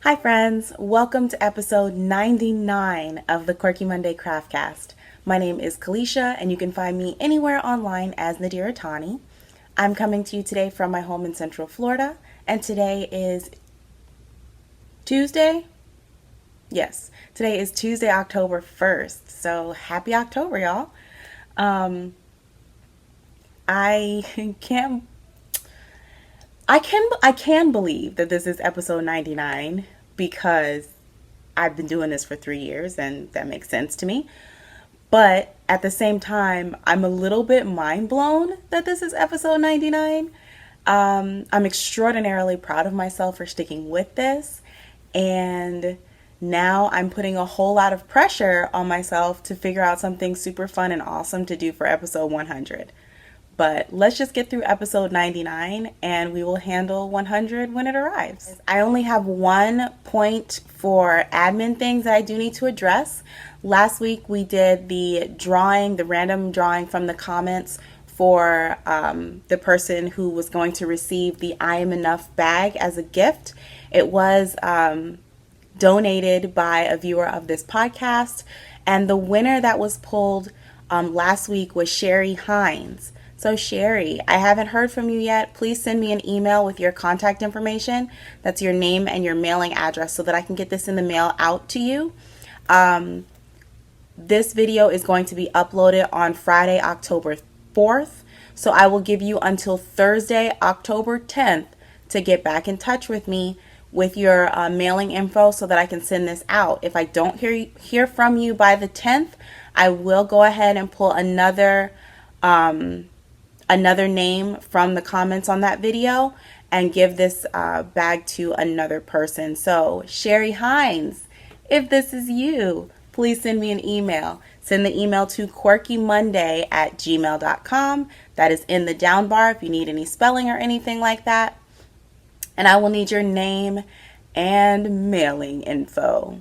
Hi friends, welcome to episode 99 of the Quirky Monday Craftcast. My name is Kalisha and you can find me anywhere online as Nadir Tani. I'm coming to you today from my home in Central Florida and today is Tuesday? Yes, today is Tuesday, October 1st, so happy October y'all. I can't I can believe that this is episode 99 because I've been doing this for 3 years and that makes sense to me. But at the same time, I'm a little bit mind blown that this is episode 99. I'm extraordinarily proud of myself for sticking with this. And now I'm putting a whole lot of pressure on myself to figure out something super fun and awesome to do for episode 100. But let's just get through episode 99 and we will handle 100 when it arrives. I only have one point for admin things that I do need to address. Last week we did the random drawing from the comments for the person who was going to receive the I Am Enough bag as a gift. It was donated by a viewer of this podcast, and the winner that was pulled last week was SHARI HEINZE. So SHARI, I haven't heard from you yet. Please send me an email with your contact information. That's your name and your mailing address so that I can get this in the mail out to you. This video is going to be uploaded on Friday, October 4th. So I will give you until Thursday, October 10th to get back in touch with me with your mailing info so that I can send this out. If I don't hear from you by the 10th, I will go ahead and pull another name from the comments on that video and give this bag to another person. So SHARI HEINZE, if this is you, please send me an email. Send the email to QUIRKYMONDAY@gmail.com. That is in the down bar if you need any spelling or anything like that. And I will need your name and mailing info.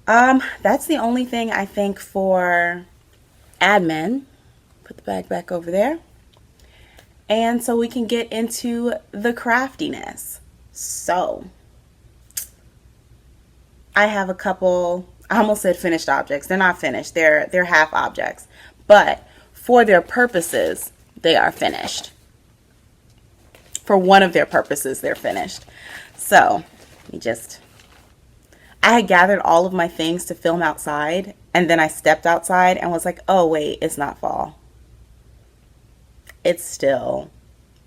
That's the only thing I think for admin. Put the bag back over there. And so we can get into the craftiness. So, I have a couple, I almost said finished objects. They're not finished. They're half objects. But for their purposes, they are finished. For one of their purposes, they're finished. So, I had gathered all of my things to film outside, and then I stepped outside and was like, oh wait, it's not fall. It's still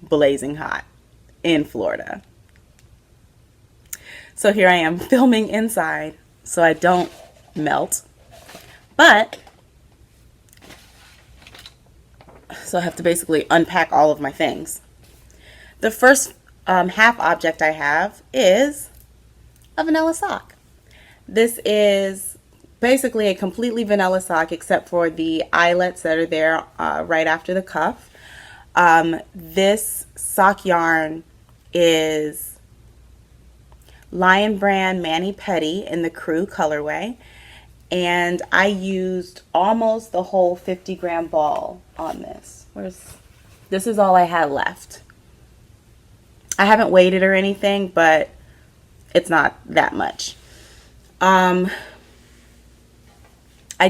blazing hot in Florida. So here I am filming inside so I don't melt. So I have to basically unpack all of my things. The first half object I have is a vanilla sock. This is basically a completely vanilla sock except for the eyelets that are there right after the cuff. This sock yarn is Lion Brand Mani Petty in the Crew colorway, and I used almost the whole 50-gram ball on this. This is all I had left. I haven't weighed it or anything, but it's not that much. I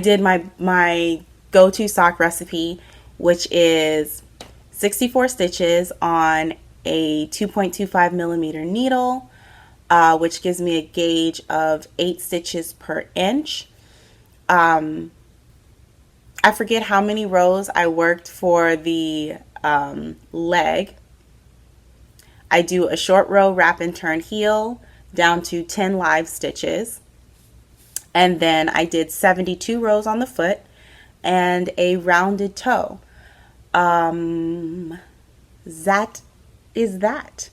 did my go-to sock recipe, which is 64 stitches on a 2.25 millimeter needle, which gives me a gauge of 8 stitches per inch. I forget how many rows I worked for the leg. I do a short row wrap and turn heel down to 10 live stitches. And then I did 72 rows on the foot and a rounded toe. That is that.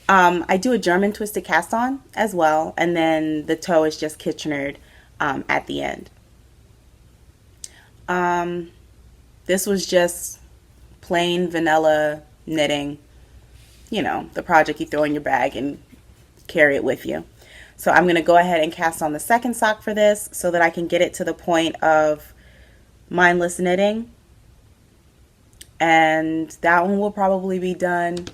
I do a German twisted cast on as well, and then the toe is just Kitchenered at the end. This was just plain vanilla knitting, you know, the project you throw in your bag and carry it with you. So I'm going to go ahead and cast on the second sock for this so that I can get it to the point of mindless knitting. And that one will probably be done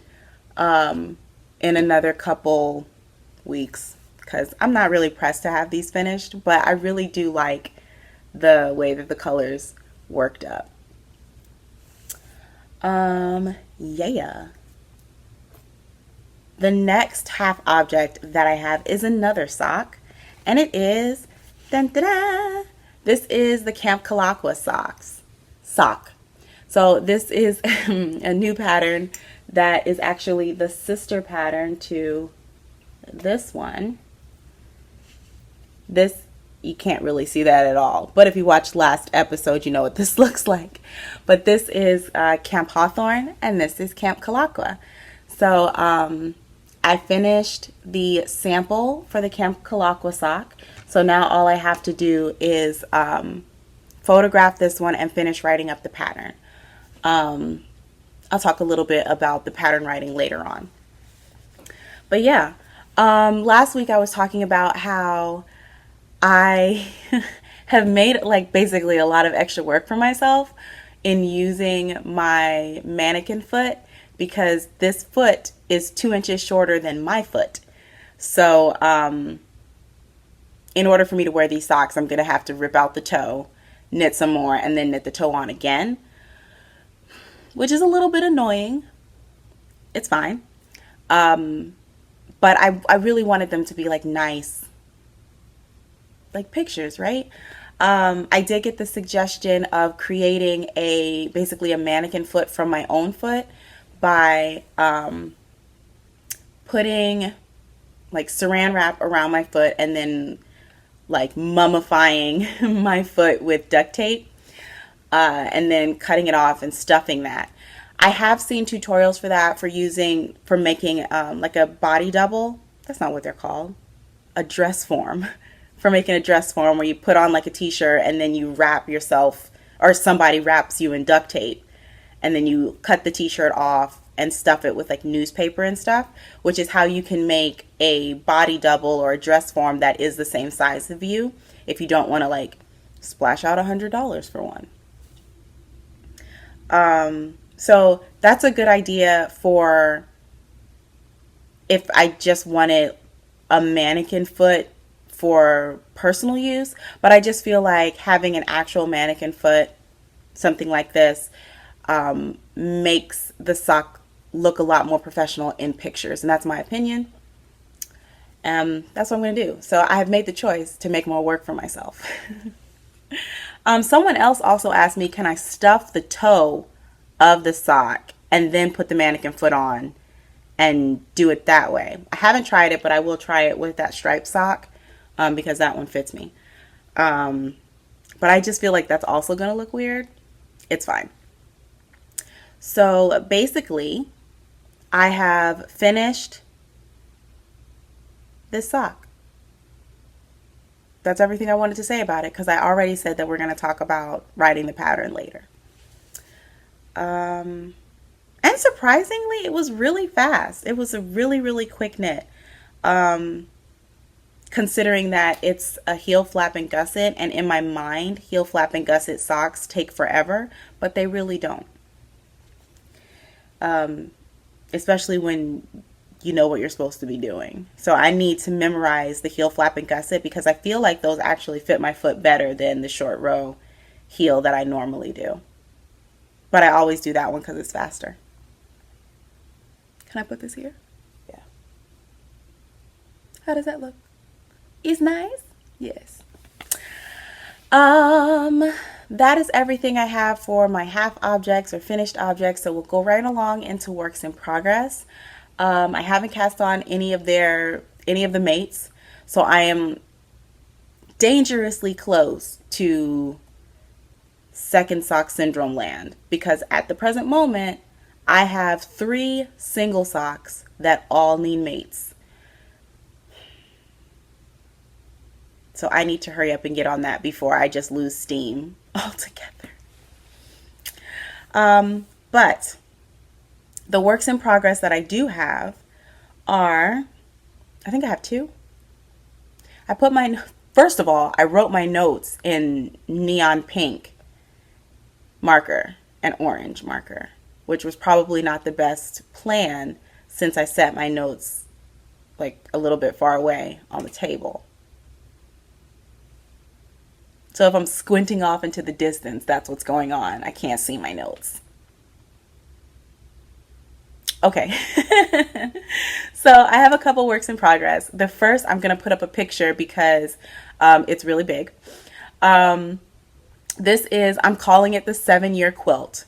in another couple weeks because I'm not really pressed to have these finished, but I really do like the way that the colors worked up. Yeah. The next half object that I have is another sock, and it is, dun, dun, dun, this is the Camp Kalakwa sock. So this is a new pattern that is actually the sister pattern to this one. This, you can't really see that at all, but if you watched last episode, you know what this looks like. But this is Camp Hawthorne, and this is Camp Kalakwa. So I finished the sample for the Camp Kalakwa sock. So now all I have to do is photograph this one and finish writing up the pattern. I'll talk a little bit about the pattern writing later on. But yeah, last week I was talking about how I have made like basically a lot of extra work for myself in using my mannequin foot, because this foot is 2 inches shorter than my foot. So in order for me to wear these socks, I'm going to have to rip out the toe, knit some more, and then knit the toe on again, which is a little bit annoying. It's fine. But I really wanted them to be like nice, like pictures, right? I did get the suggestion of creating basically a mannequin foot from my own foot by putting like saran wrap around my foot and then like mummifying my foot with duct tape, and then cutting it off and stuffing that. I have seen tutorials for that, for making like a body double. That's not what they're called. A dress form. For making a dress form where you put on like a t-shirt and then you wrap yourself, or somebody wraps you in duct tape, and then you cut the t-shirt off and stuff it with like newspaper and stuff, which is how you can make a body double or a dress form that is the same size of you if you don't want to like splash out $100 for one. So that's a good idea for if I just wanted a mannequin foot for personal use, but I just feel like having an actual mannequin foot, something like this, makes the sock look a lot more professional in pictures, and that's my opinion. That's what I'm going to do. So I have made the choice to make more work for myself. Someone else also asked me, can I stuff the toe of the sock and then put the mannequin foot on and do it that way? I haven't tried it, but I will try it with that striped sock, because that one fits me. But I just feel like that's also going to look weird. It's fine. So basically, I have finished this sock. That's everything I wanted to say about it, because I already said that we're going to talk about writing the pattern later. And surprisingly, it was really fast. It was a really, really quick knit. Considering that it's a heel flap and gusset, and in my mind, heel flap and gusset socks take forever, but they really don't. Especially when you know what you're supposed to be doing. So I need to memorize the heel flap and gusset, because I feel like those actually fit my foot better than the short row heel that I normally do. But I always do that one because it's faster. Can I put this here? Yeah. How does that look? Is nice? Yes. That is everything I have for my half objects or finished objects. So we'll go right along into works in progress. I haven't cast on any of the mates, so I am dangerously close to second sock syndrome land, because at the present moment I have 3 single socks that all need mates. So I need to hurry up and get on that before I just lose steam altogether. But the works in progress that I do have are, I think I have 2. First of all, I wrote my notes in neon pink marker and orange marker, which was probably not the best plan since I set my notes like a little bit far away on the table. So if I'm squinting off into the distance, that's what's going on. I can't see my notes. Okay. So I have a couple works in progress. The first, I'm going to put up a picture because it's really big. This is, I'm calling it the 7-year quilt.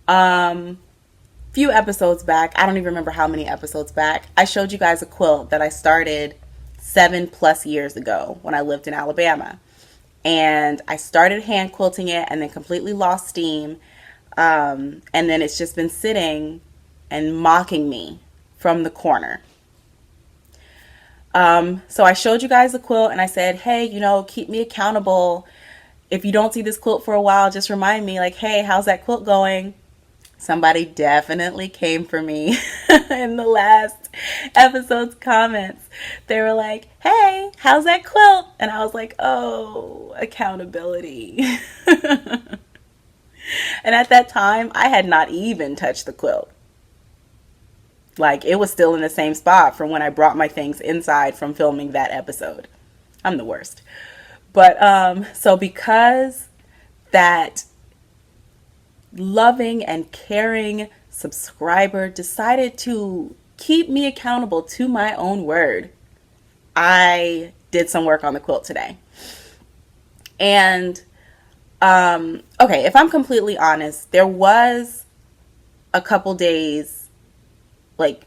Few episodes back, I don't even remember how many episodes back, I showed you guys a quilt that I started 7+ years ago when I lived in Alabama. And I started hand quilting it and then completely lost steam. And then it's just been sitting and mocking me from the corner. So I showed you guys the quilt and I said, hey, you know, keep me accountable. If you don't see this quilt for a while, just remind me, like, hey, how's that quilt going? Somebody definitely came for me in the last episode's comments. They were like, hey, how's that quilt? And I was like, oh, accountability. And at that time, I had not even touched the quilt. Like, it was still in the same spot from when I brought my things inside from filming that episode. I'm the worst. But, so because that loving and caring subscriber decided to keep me accountable to my own word, I did some work on the quilt today. And, okay, if I'm completely honest, there was a couple days, like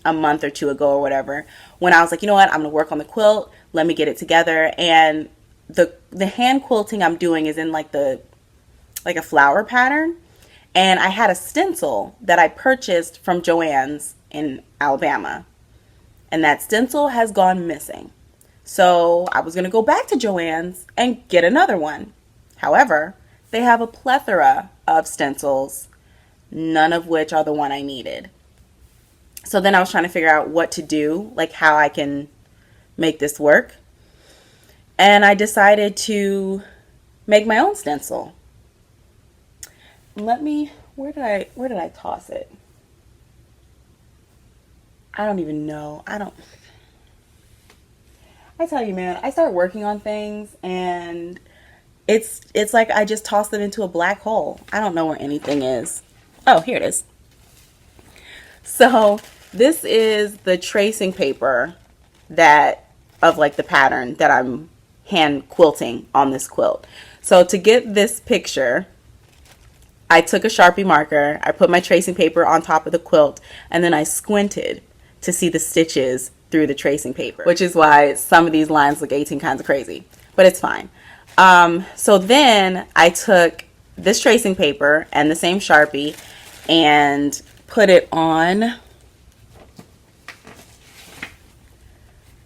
a month or two ago or whatever, when I was like, you know what, I'm going to work on the quilt. Let me get it together. And the hand quilting I'm doing is in like a flower pattern. And I had a stencil that I purchased from Joann's in Alabama. And that stencil has gone missing. So I was going to go back to Joann's and get another one. However, they have a plethora of stencils, none of which are the one I needed. So then I was trying to figure out what to do, like how I can make this work. And I decided to make my own stencil. Let me, where did I toss it? I don't even know. I tell you, man, I start working on things and it's like I just toss them into a black hole. I don't know where anything is. Oh, here it is. So this is the tracing paper of like the pattern that I'm hand quilting on this quilt. So to get this picture, I took a Sharpie marker, I put my tracing paper on top of the quilt, and then I squinted to see the stitches through the tracing paper, which is why some of these lines look 18 kinds of crazy, but it's fine. So then I took this tracing paper and the same Sharpie and put it on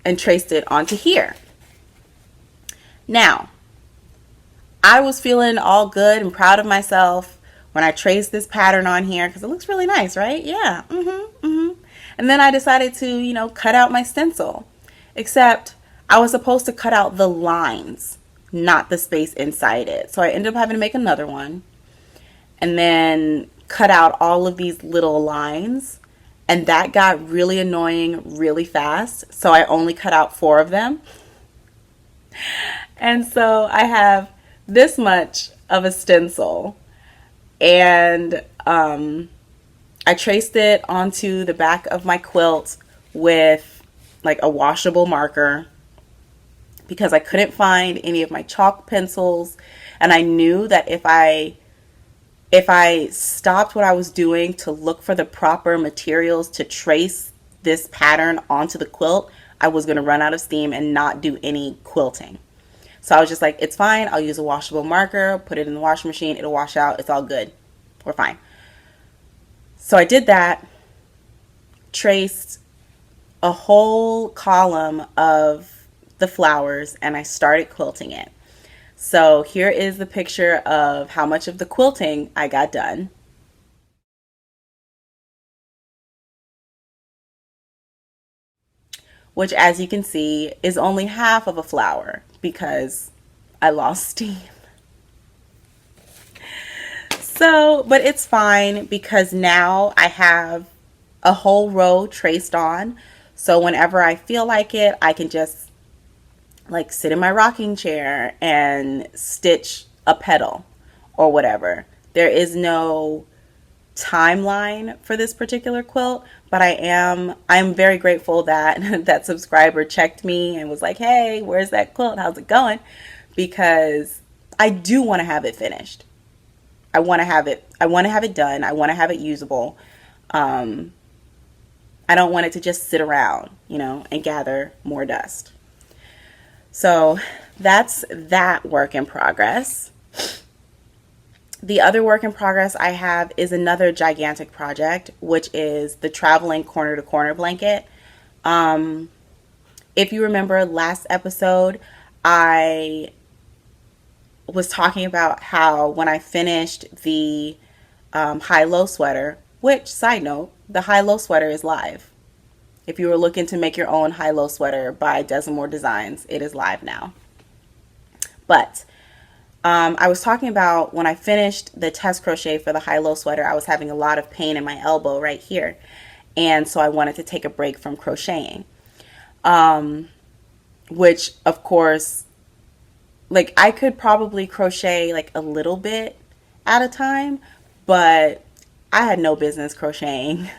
and traced it onto here. Now, I was feeling all good and proud of myself when I traced this pattern on here because it looks really nice, right? Yeah. And then I decided to, cut out my stencil. Except I was supposed to cut out the lines, not the space inside it. So I ended up having to make another one and then cut out all of these little lines. And that got really annoying really fast. So I only cut out 4 of them. And so I have this much of a stencil. And I traced it onto the back of my quilt with like a washable marker because I couldn't find any of my chalk pencils. And I knew that if I stopped what I was doing to look for the proper materials to trace this pattern onto the quilt, I was going to run out of steam and not do any quilting. So I was just like, it's fine. I'll use a washable marker, put it in the washing machine. It'll wash out. It's all good. We're fine. So I did that, traced a whole column of the flowers, and I started quilting it. So here is the picture of how much of the quilting I got done. Which, as you can see, is only half of a flower because I lost steam. So, but it's fine because now I have a whole row traced on. So whenever I feel like it, I can just like sit in my rocking chair and stitch a petal or whatever. There is no timeline for this particular quilt, but I'm very grateful that that subscriber checked me and was like, "Hey, where's that quilt? How's it going?" Because I do want to have it finished. I want to have it done. I want to have it usable. I don't want it to just sit around, and gather more dust. So that's that work in progress. The other work in progress I have is another gigantic project, which is the traveling corner to corner blanket. If you remember last episode, I was talking about how when I finished the high-low sweater, which, side note, the high-low sweater is live. If you were looking to make your own high-low sweater by Desamore Designs, it is live now. But I was talking about when I finished the test crochet for the high-low sweater, I was having a lot of pain in my elbow right here. And so I wanted to take a break from crocheting. Which, of course, like I could probably crochet like a little bit at a time, but I had no business crocheting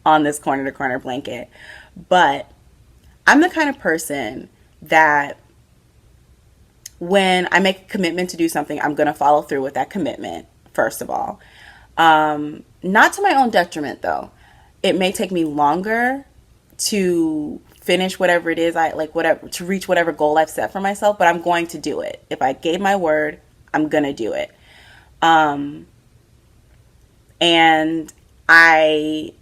on this corner to corner blanket. But I'm the kind of person that when I make a commitment to do something, I'm going to follow through with that commitment, first of all. Not to my own detriment, though. It may take me longer to finish whatever it is to reach whatever goal I've set for myself, but I'm going to do it. If I gave my word, I'm going to do it. And I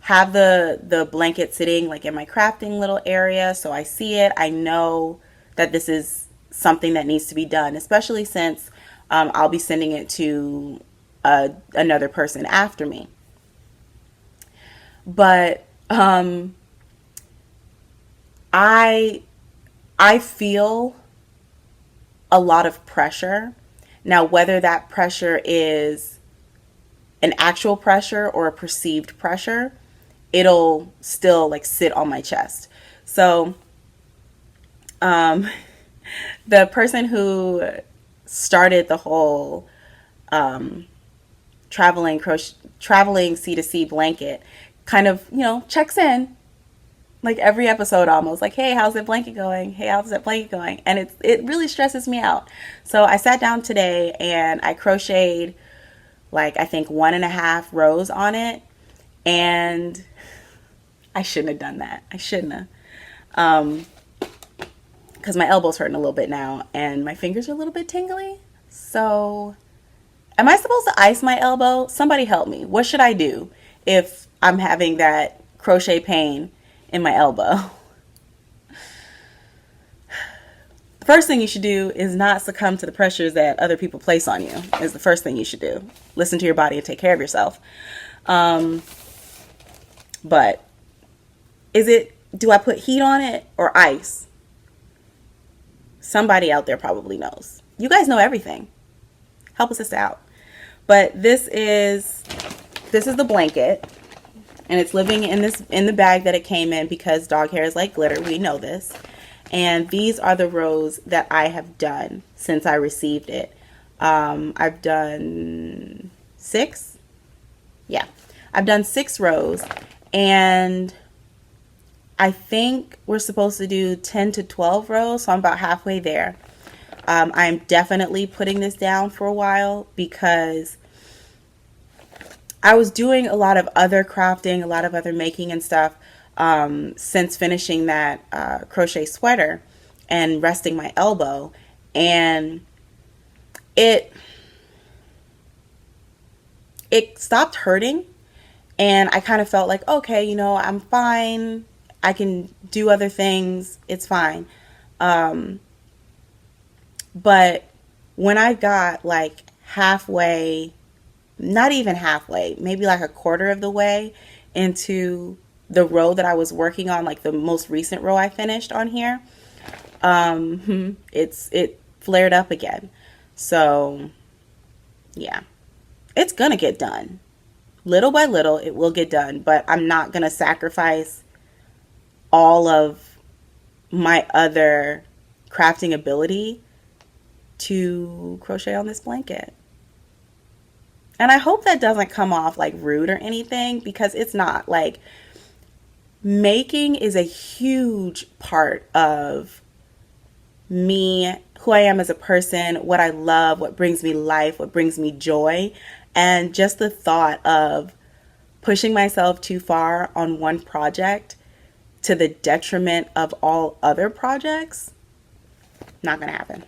have the blanket sitting like in my crafting little area, so I see it. I know that this is something that needs to be done, especially since I'll be sending it to another person after me. But I feel a lot of pressure. Now, whether that pressure is an actual pressure or a perceived pressure, it'll still like sit on my chest. So the person who started the whole traveling C2C blanket kind of, checks in like every episode almost, like, hey, how's that blanket going? Hey, how's that blanket going? And it really stresses me out. So I sat down today and I crocheted like I think 1.5 rows on it, and I shouldn't have done that. I shouldn't have. Because my elbow's hurting a little bit now and my fingers are a little bit tingly. So am I supposed to ice my elbow? Somebody help me. What should I do if I'm having that crochet pain in my elbow? The first thing you should do is not succumb to the pressures that other people place on you, is the first thing you should do. Listen to your body and take care of yourself. But do I put heat on it or ice? Somebody out there probably knows. You guys know everything. Help a sister out. But this is the blanket, and it's living in the bag that it came in because dog hair is like glitter. We know this. And these are the rows that I have done since I received it. I've done 6. Yeah, I've done 6 rows, and I think we're supposed to do 10 to 12 rows, so I'm about halfway there. I'm definitely putting this down for a while because I was doing a lot of other crafting, a lot of other making and stuff since finishing that crochet sweater and resting my elbow, and it stopped hurting, and I kind of felt like, okay, I'm fine. I can do other things. It's fine. But when I got like halfway, not even halfway, maybe like a quarter of the way into the row that I was working on, like the most recent row I finished on here, it flared up again. So yeah, it's gonna get done. Little by little, it will get done, but I'm not gonna sacrifice all of my other crafting ability to crochet on this blanket. And I hope that doesn't come off like rude or anything, because it's not. Like, making is a huge part of me, who I am as a person, what I love, what brings me life, what brings me joy. And just the thought of pushing myself too far on one project to the detriment of all other projects, not gonna happen.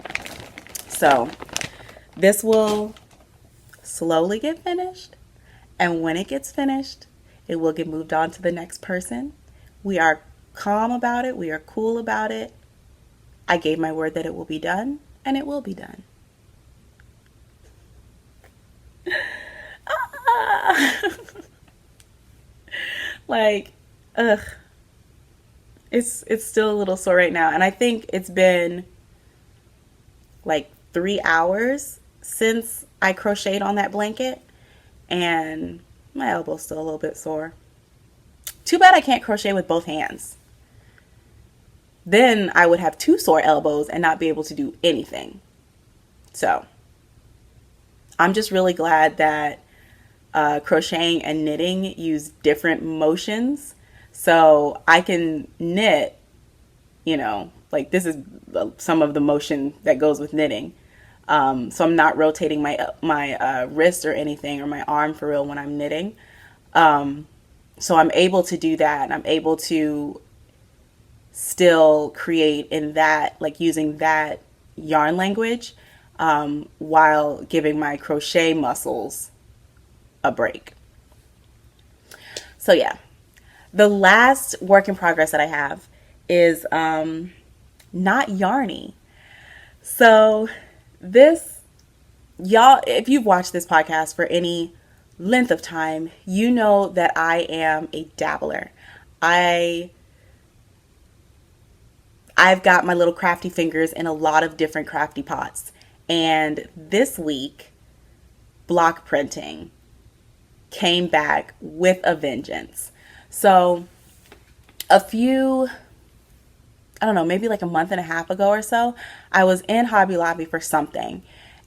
So this will slowly get finished, and when it gets finished, it will get moved on to the next person. We are calm about it. We are cool about it. I gave my word that it will be done, and it will be done. Like, ugh. It's still a little sore right now, and I think it's been like 3 hours since I crocheted on that blanket, and my elbow's still a little bit sore. Too bad I can't crochet with both hands. Then I would have 2 sore elbows and not be able to do anything. So I'm just really glad that crocheting and knitting use different motions. So I can knit, you know, like this is some of the motion that goes with knitting. So I'm not rotating my wrist or anything, or my arm for real when I'm knitting. So I'm able to do that, and I'm able to still create in that, like using that yarn language, while giving my crochet muscles a break. So yeah, the last work in progress that I have is not yarny. So this, y'all, if you've watched this podcast for any length of time, you know that I am a dabbler. I've got my little crafty fingers in a lot of different crafty pots. And this week, block printing came back with a vengeance. So I don't know, maybe like a month and a half ago or so, I was in Hobby Lobby for something.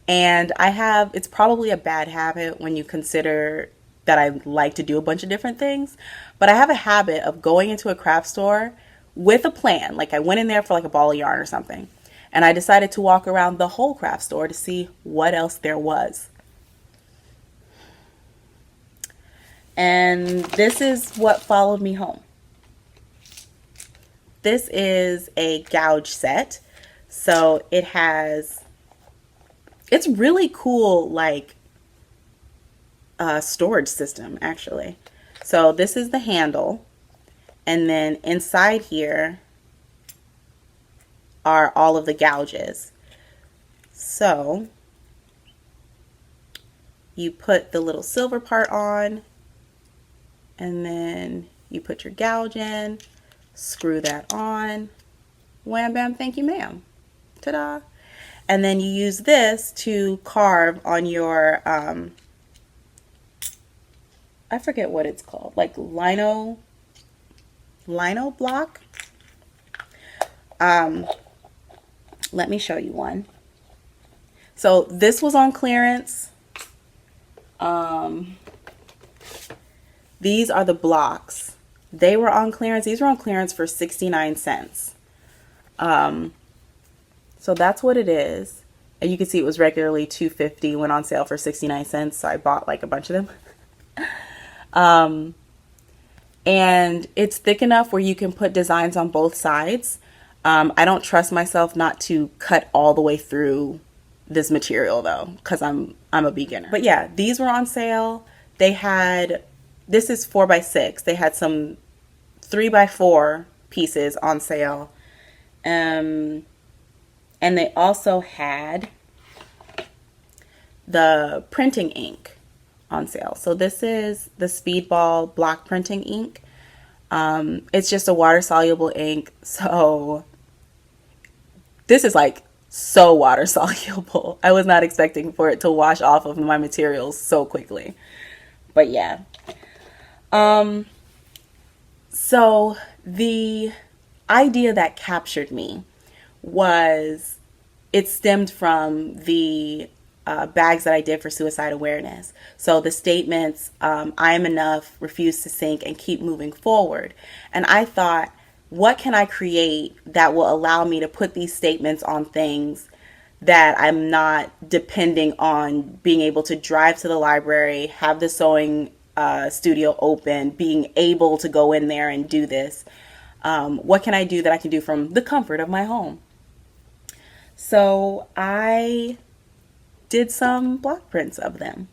And it's probably a bad habit when you consider that I like to do a bunch of different things, but I have a habit of going into a craft store with a plan. Like I went in there for like a ball of yarn or something, and I decided to walk around the whole craft store to see what else there was. And this is what followed me home. This is a gouge set. So it's really cool, like storage system actually. So this is the handle, and then inside here are all of the gouges. So you put the little silver part on, and then you put your gouge in, screw that on, wham bam thank you ma'am, ta-da. And then you use this to carve on your, I forget what it's called, like lino block. Let me show you one. So this was on clearance. These are the blocks. They were on clearance. These were on clearance for 69 cents. So that's what it is. And you can see it was regularly $2.50, went on sale for 69 cents. So I bought like a bunch of them. And it's thick enough where you can put designs on both sides. I don't trust myself not to cut all the way through this material though, because I'm a beginner. But yeah, these were on sale. They had, this is 4x6. They had some 3x4 pieces on sale. And they also had the printing ink on sale. So this is the Speedball block printing ink. It's just a water soluble ink. So this is like so water soluble. I was not expecting for it to wash off of my materials so quickly. But yeah. So the idea that captured me was, it stemmed from the bags that I did for suicide awareness. So the statements, I am enough, refuse to sink, and keep moving forward. And I thought, what can I create that will allow me to put these statements on things that I'm not depending on being able to drive to the library, have the sewing studio open, being able to go in there and do this. What can I do that I can do from the comfort of my home? So I did some block prints of them.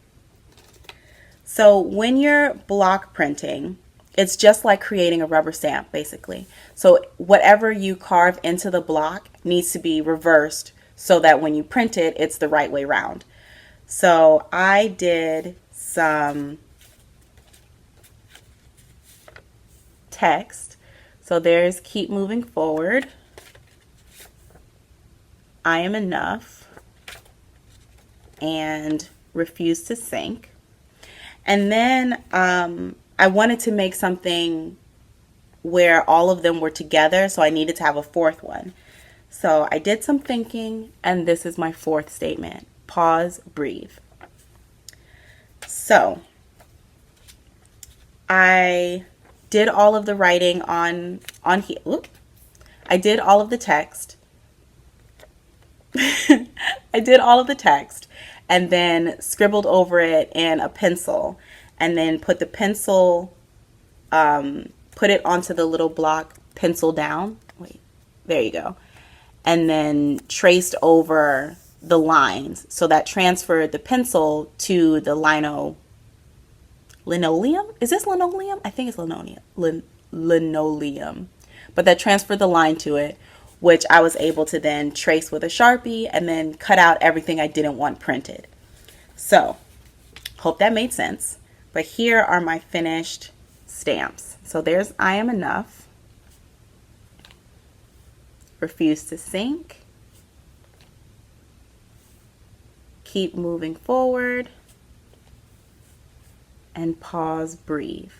So when you're block printing, it's just like creating a rubber stamp, basically. So whatever you carve into the block needs to be reversed so that when you print it, it's the right way round. So I did some text. So there's keep moving forward, I am enough, and refuse to sink. And then I wanted to make something where all of them were together, so I needed to have a fourth one. So I did some thinking, and this is my fourth statement. Pause, breathe. So I did all of the writing on here. I did all of the text. I did all of the text and then scribbled over it in a pencil, and then put the pencil, put it onto the little block, pencil down. Wait, there you go. And then traced over the lines. So that transferred the pencil to the linoleum. Is this linoleum? I think it's linoleum. But that transferred the line to it, which I was able to then trace with a Sharpie and then cut out everything I didn't want printed. So, hope that made sense. But here are my finished stamps. So there's I am enough, refuse to sink, keep moving forward, and pause, breathe.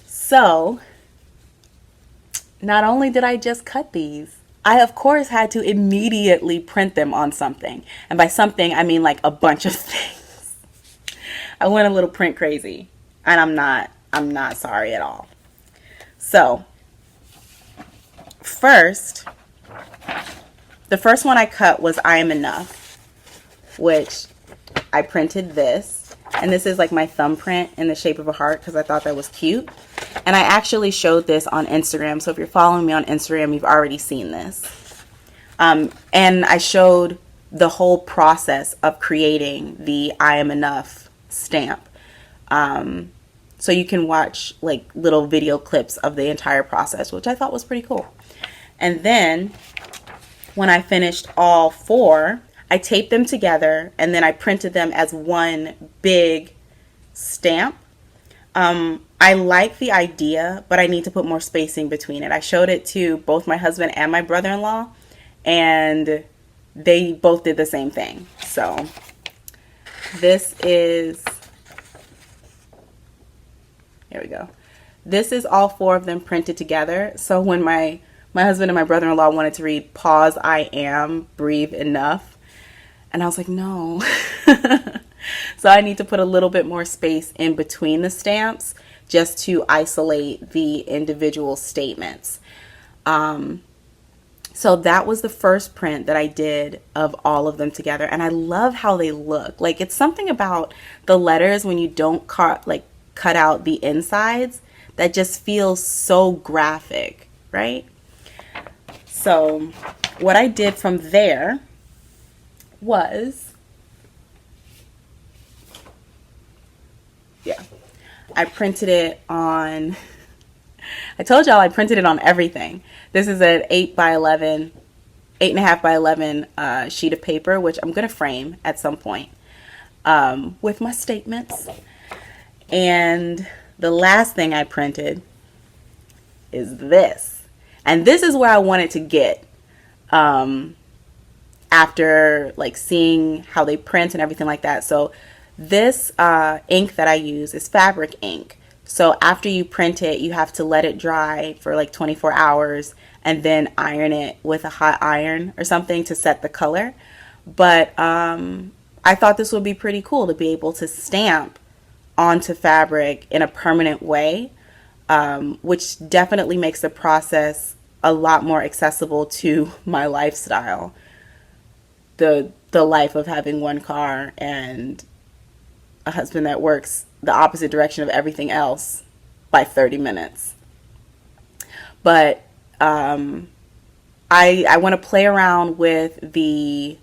So, not only did I just cut these, I of course had to immediately print them on something. And by something, I mean like a bunch of things. I went a little print crazy, and I'm not sorry at all. So, the first one I cut was I am enough, which I printed this. And this is like my thumbprint in the shape of a heart because I thought that was cute. And I actually showed this on Instagram. So if you're following me on Instagram, you've already seen this. And I showed the whole process of creating the I am enough stamp. So you can watch like little video clips of the entire process, which I thought was pretty cool. And then when I finished all four, I taped them together and then I printed them as one big stamp. I like the idea, but I need to put more spacing between it. I showed it to both my husband and my brother-in-law, and they both did the same thing. So this is, here we go. This is all four of them printed together. So when my husband and my brother-in-law wanted to read pause, I am, breathe, enough. And I was like, no. So I need to put a little bit more space in between the stamps just to isolate the individual statements. So that was the first print that I did of all of them together. And I love how they look. Like, it's something about the letters when you don't cut out the insides that just feels so graphic, right? So what I did from there was, I printed it on, I told y'all I printed it on everything. This is an 8.5 by 11 sheet of paper, which I'm going to frame at some point with my statements. And the last thing I printed is this. And this is where I wanted to get after like seeing how they print and everything like that. So this ink that I use is fabric ink. So after you print it, you have to let it dry for like 24 hours and then iron it with a hot iron or something to set the color. But I thought this would be pretty cool to be able to stamp onto fabric in a permanent way, which definitely makes the process a lot more accessible to my lifestyle. The life of having one car and a husband that works the opposite direction of everything else by 30 minutes. But I want to play around with the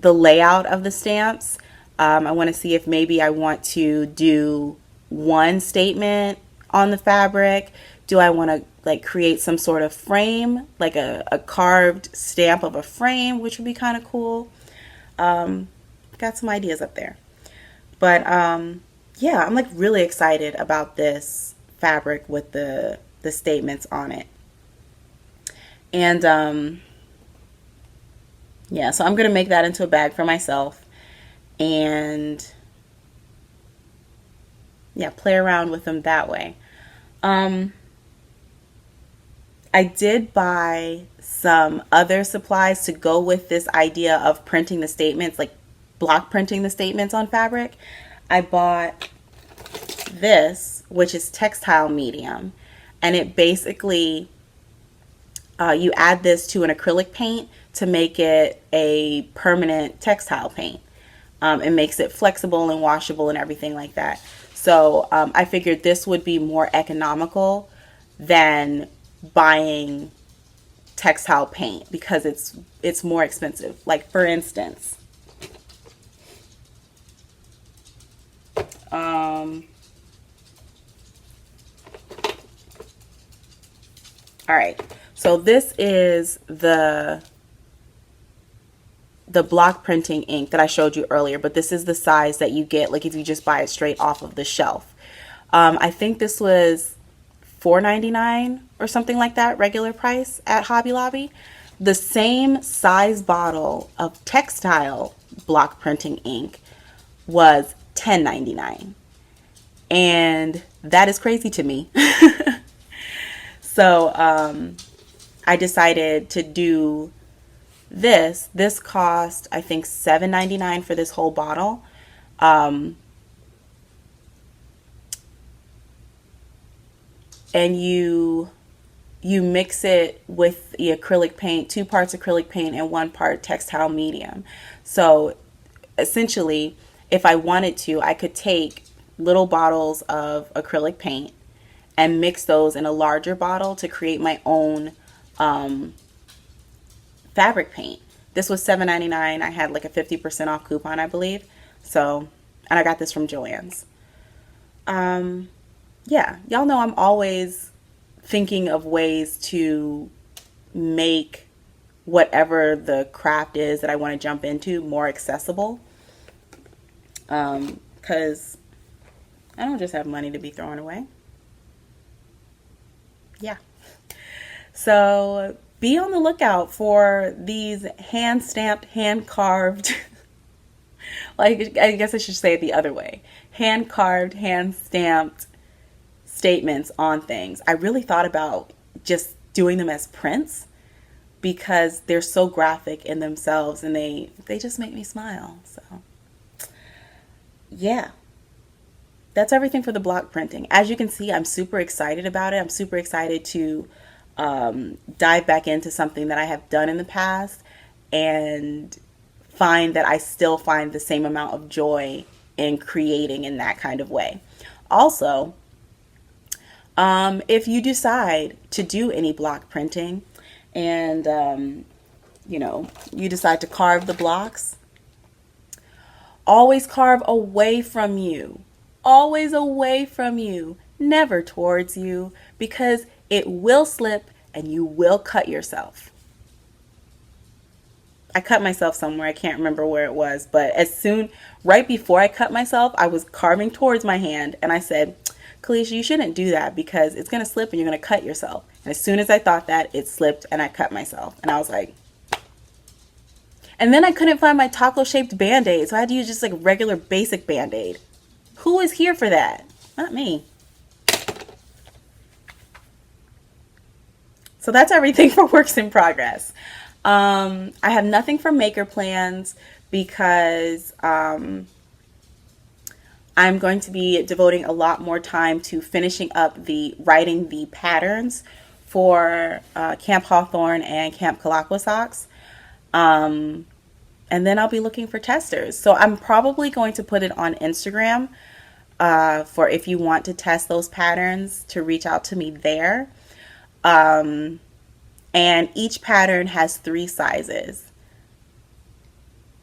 layout of the stamps. I want to see if maybe I want to do one statement on the fabric. Do I want to like create some sort of frame, like a carved stamp of a frame, which would be kind of cool. Got some ideas up there. But yeah, I'm like really excited about this fabric with the statements on it. And yeah, so I'm going to make that into a bag for myself. And yeah, play around with them that way. I did buy some other supplies to go with this idea of printing the statements, like block printing the statements on fabric. I bought this, which is textile medium, and it basically, you add this to an acrylic paint to make it a permanent textile paint. It makes it flexible and washable and everything like that. So I figured this would be more economical than buying textile paint because it's more expensive. Like for instance, all right, so this is the block printing ink that I showed you earlier, but this is the size that you get like if you just buy it straight off of the shelf. I think this was $4.99 or something like that, regular price at Hobby Lobby. The same size bottle of textile block printing ink was $10.99, and that is crazy to me. So I decided to do this. This cost, I think, $7.99 for this whole bottle. And you mix it with the acrylic paint, 2 parts acrylic paint and 1 part textile medium. So essentially, if I wanted to, I could take little bottles of acrylic paint and mix those in a larger bottle to create my own fabric paint. This was $7.99. I had like a 50% off coupon, I believe. So, and I got this from Joann's. Yeah, y'all know I'm always thinking of ways to make whatever the craft is that I want to jump into more accessible. Because I don't just have money to be throwing away. Yeah. So be on the lookout for these hand-stamped, hand-carved, like I guess I should say it the other way, hand-carved, hand-stamped statements on things. I really thought about just doing them as prints because they're so graphic in themselves and they just make me smile. So yeah, that's everything for the block printing. As you can see, I'm super excited about it. I'm super excited to dive back into something that I have done in the past and find that I still find the same amount of joy in creating in that kind of way. Also, if you decide to do any block printing and, you know, you decide to carve the blocks, always carve away from you. Always away from you. Never towards you, because it will slip and you will cut yourself. I cut myself somewhere. I can't remember where it was, but right before I cut myself, I was carving towards my hand and I said, Kalisha, you shouldn't do that because it's going to slip and you're going to cut yourself. And as soon as I thought that, it slipped and I cut myself. And I was like, and then I couldn't find my taco-shaped Band-Aid, so I had to use just like regular basic Band-Aid. Who is here for that? Not me. So that's everything for works in progress. I have nothing for maker plans because I'm going to be devoting a lot more time to finishing up writing the patterns for Camp Hawthorne and Camp Kalakwa socks. And then I'll be looking for testers. So I'm probably going to put it on Instagram for if you want to test those patterns, to reach out to me there. And each pattern has 3 sizes.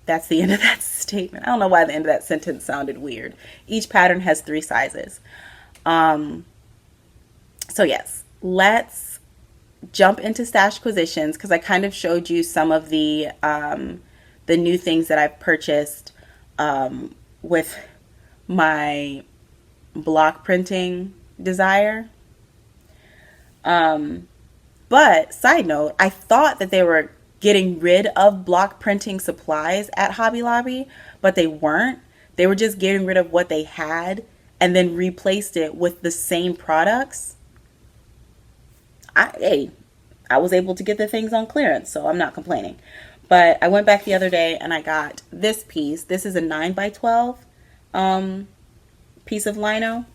That's the end of that statement. I don't know why the end of that sentence sounded weird. Each pattern has 3 sizes. So yes, let's jump into Stashquisitions, because I kind of showed you some of the new things that I've purchased with my block printing desire. But side note, I thought that they were getting rid of block printing supplies at Hobby Lobby, but they weren't. They were just getting rid of what they had and then replaced it with the same products. I was able to get the things on clearance, so I'm not complaining. But I went back the other day and I got this piece. This is a 9x12 piece of lino.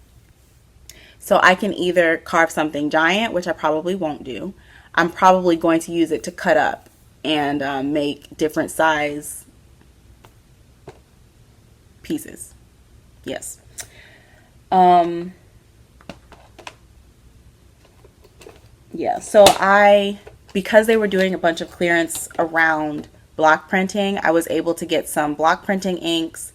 So I can either carve something giant, which I probably won't do. I'm probably going to use it to cut up and make different size pieces. Yes. Yeah, so because they were doing a bunch of clearance around block printing, I was able to get some block printing inks.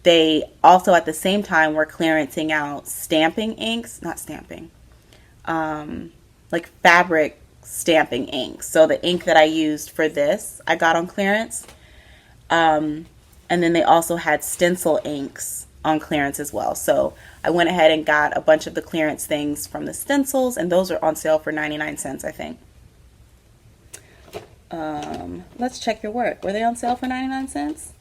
They also at the same time were clearancing out stamping inks, not stamping, like fabric stamping ink. So the ink that I used for this, I got on clearance. And then they also had stencil inks on clearance as well. So I went ahead and got a bunch of the clearance things from the stencils, and those are on sale for 99 cents, I think. Let's check your work. Were they on sale for 99 cents?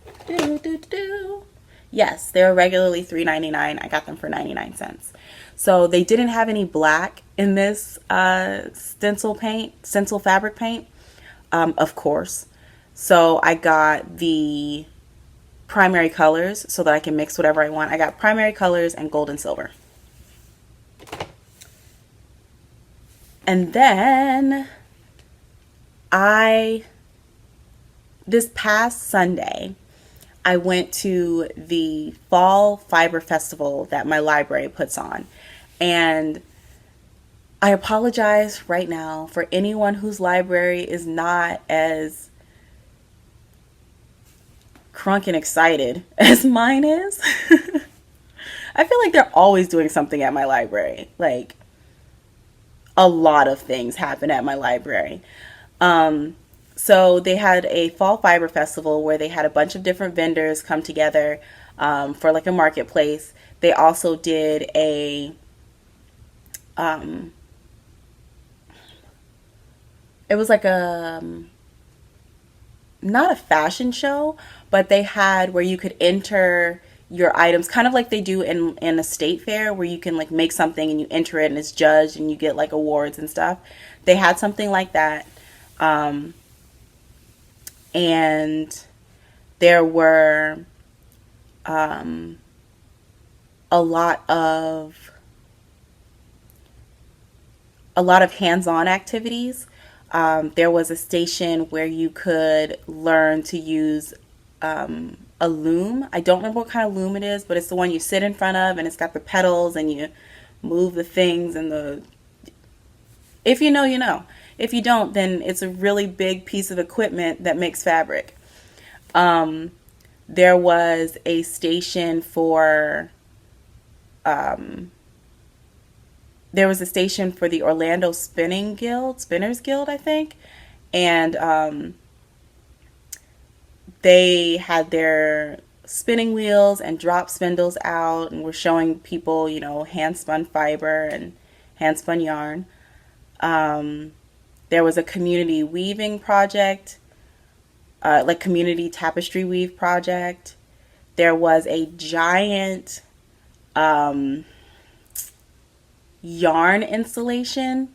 Yes, they were regularly $3.99. I got them for 99 cents. So they didn't have any black in this stencil fabric paint, of course. So I got the primary colors so that I can mix whatever I want. I got primary colors and gold and silver. And then this past Sunday, I went to the Fall Fiber Festival that my library puts on. And I apologize right now for anyone whose library is not as crunk and excited as mine is. I feel like they're always doing something at my library. Like, a lot of things happen at my library. So they had a Fall Fiber Festival where they had a bunch of different vendors come together for like a marketplace. They also did it was like not a fashion show, but they had where you could enter your items, kind of like they do in a state fair, where you can like make something and you enter it and it's judged and you get like awards and stuff. They had something like that. And there were a lot of hands-on activities. There was a station where you could learn to use a loom. I don't remember what kind of loom it is, but it's the one you sit in front of and it's got the pedals and you move the things and if you know, you know. If you don't, then it's a really big piece of equipment that makes fabric. There was a station for the Orlando Spinners Guild, I think. And they had their spinning wheels and drop spindles out and were showing people, you know, hand spun fiber and hand spun yarn. There was a community weaving project, like community tapestry weave project. there was a giant yarn installation,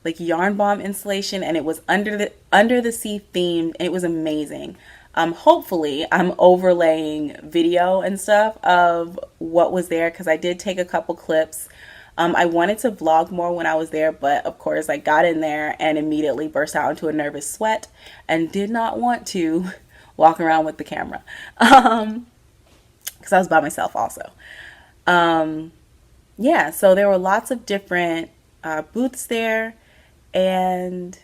like yarn bomb installation, and it was under the sea themed. It was amazing. Hopefully I'm overlaying video and stuff of what was there, because I did take a couple clips. I wanted to vlog more when I was there, but of course I got in there and immediately burst out into a nervous sweat and did not want to walk around with the camera, because I was by myself also. Yeah, so there were lots of different booths there, and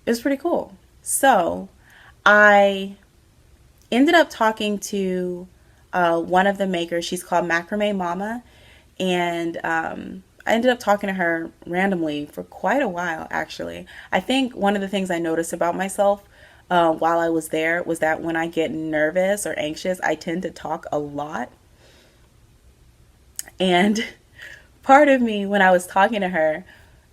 it was pretty cool. So I ended up talking to one of the makers. She's called Macrame Momma, and I ended up talking to her randomly for quite a while, actually. I think one of the things I noticed about myself while I was there was that when I get nervous or anxious, I tend to talk a lot. And part of me, when I was talking to her,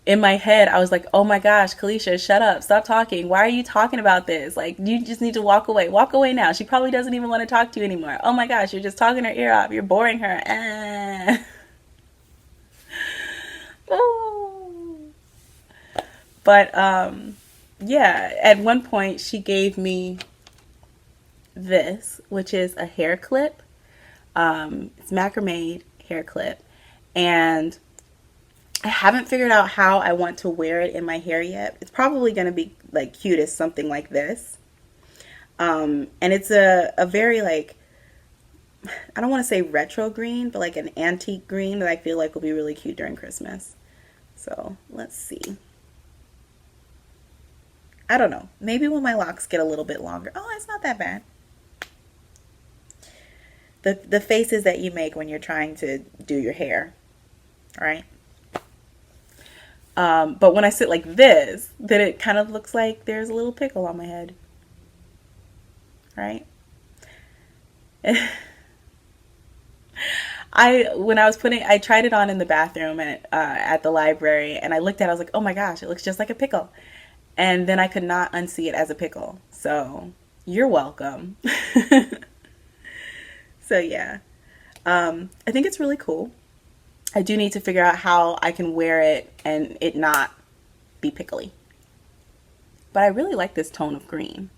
in my head, I was like, oh my gosh, Kalisha, shut up. Stop talking. Why are you talking about this? Like, you just need to walk away. Walk away now. She probably doesn't even want to talk to you anymore. Oh my gosh, you're just talking her ear off. You're boring her. Oh. But, yeah, at one point she gave me this, which is a hair clip. It's macrame hair clip. And I haven't figured out how I want to wear it in my hair yet. It's probably going to be like cute as something like this. And it's a very, like, I don't want to say retro green, but like an antique green that I feel like will be really cute during Christmas. So let's see. I don't know. Maybe when my locks get a little bit longer. Oh, it's not that bad. The faces that you make when you're trying to do your hair, right? But when I sit like this, then it kind of looks like there's a little pickle on my head, right? I tried it on in the bathroom at the library, and I looked at it, I was like, oh my gosh, it looks just like a pickle. And then I could not unsee it as a pickle. So you're welcome. So yeah, I think it's really cool. I do need to figure out how I can wear it and it not be pickly. But I really like this tone of green.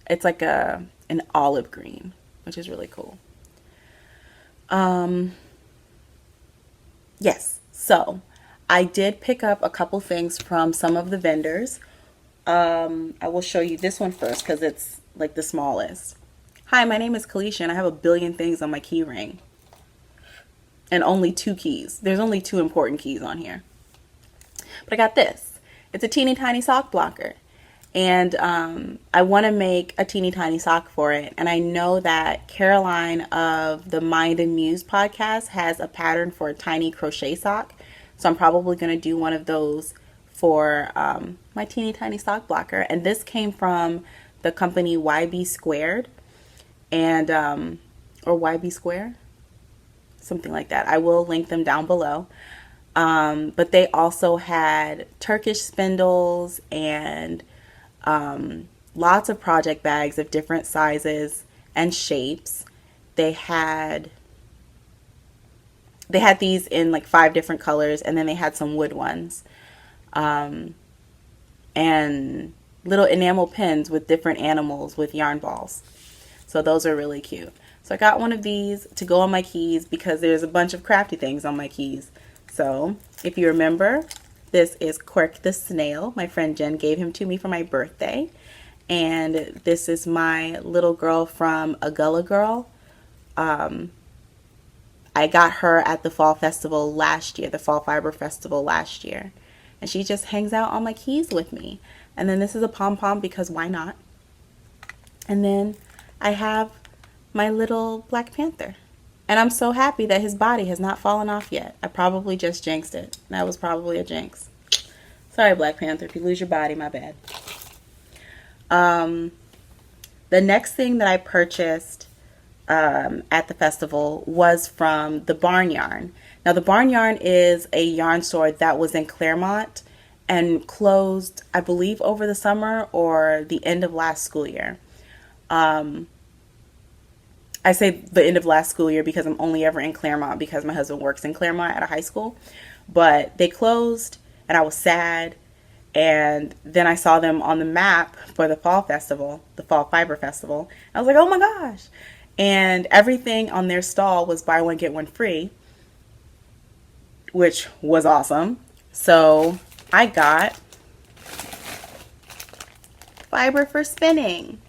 It's like an olive green, which is really cool. Yes, so I did pick up a couple things from some of the vendors. I will show you this one first because it's like the smallest. Hi, my name is Kalisha and I have a billion things on my key ring. And only 2 keys. There's only 2 important keys on here. But I got this. It's a teeny tiny sock blocker. And I want to make a teeny tiny sock for it. And I know that Caroline of the Mind and Muse podcast has a pattern for a tiny crochet sock. So I'm probably going to do one of those for my teeny tiny sock blocker. And this came from the company YBSquared. And, or YBSquare. Something like that. I will link them down below. But they also had Turkish spindles and lots of project bags of different sizes and shapes. They had these in like 5 different colors, and then they had some wood ones. And little enamel pins with different animals with yarn balls. So those are really cute. So I got one of these to go on my keys because there's a bunch of crafty things on my keys. So if you remember, this is Quirk the Snail. My friend Jen gave him to me for my birthday. And this is my little girl from A Gullah Girl. I got her at the Fall Festival last year, the Fall Fiber Festival last year. And she just hangs out on my keys with me. And then this is a pom-pom because why not? And then I have my little Black Panther. And I'm so happy that his body has not fallen off yet. I probably just jinxed it. That was probably a jinx. Sorry, Black Panther. If you lose your body, my bad. The next thing that I purchased at the festival was from the Barn Yarn. Now, the Barn Yarn is a yarn store that was in Claremont and closed, I believe, over the summer or the end of last school year. I say the end of last school year because I'm only ever in Claremont because my husband works in Claremont at a high school. But they closed and I was sad. And then I saw them on the map for the fall festival, the fall fiber festival. I was like, oh my gosh. And everything on their stall was buy one, get one free, which was awesome. So I got fiber for spinning.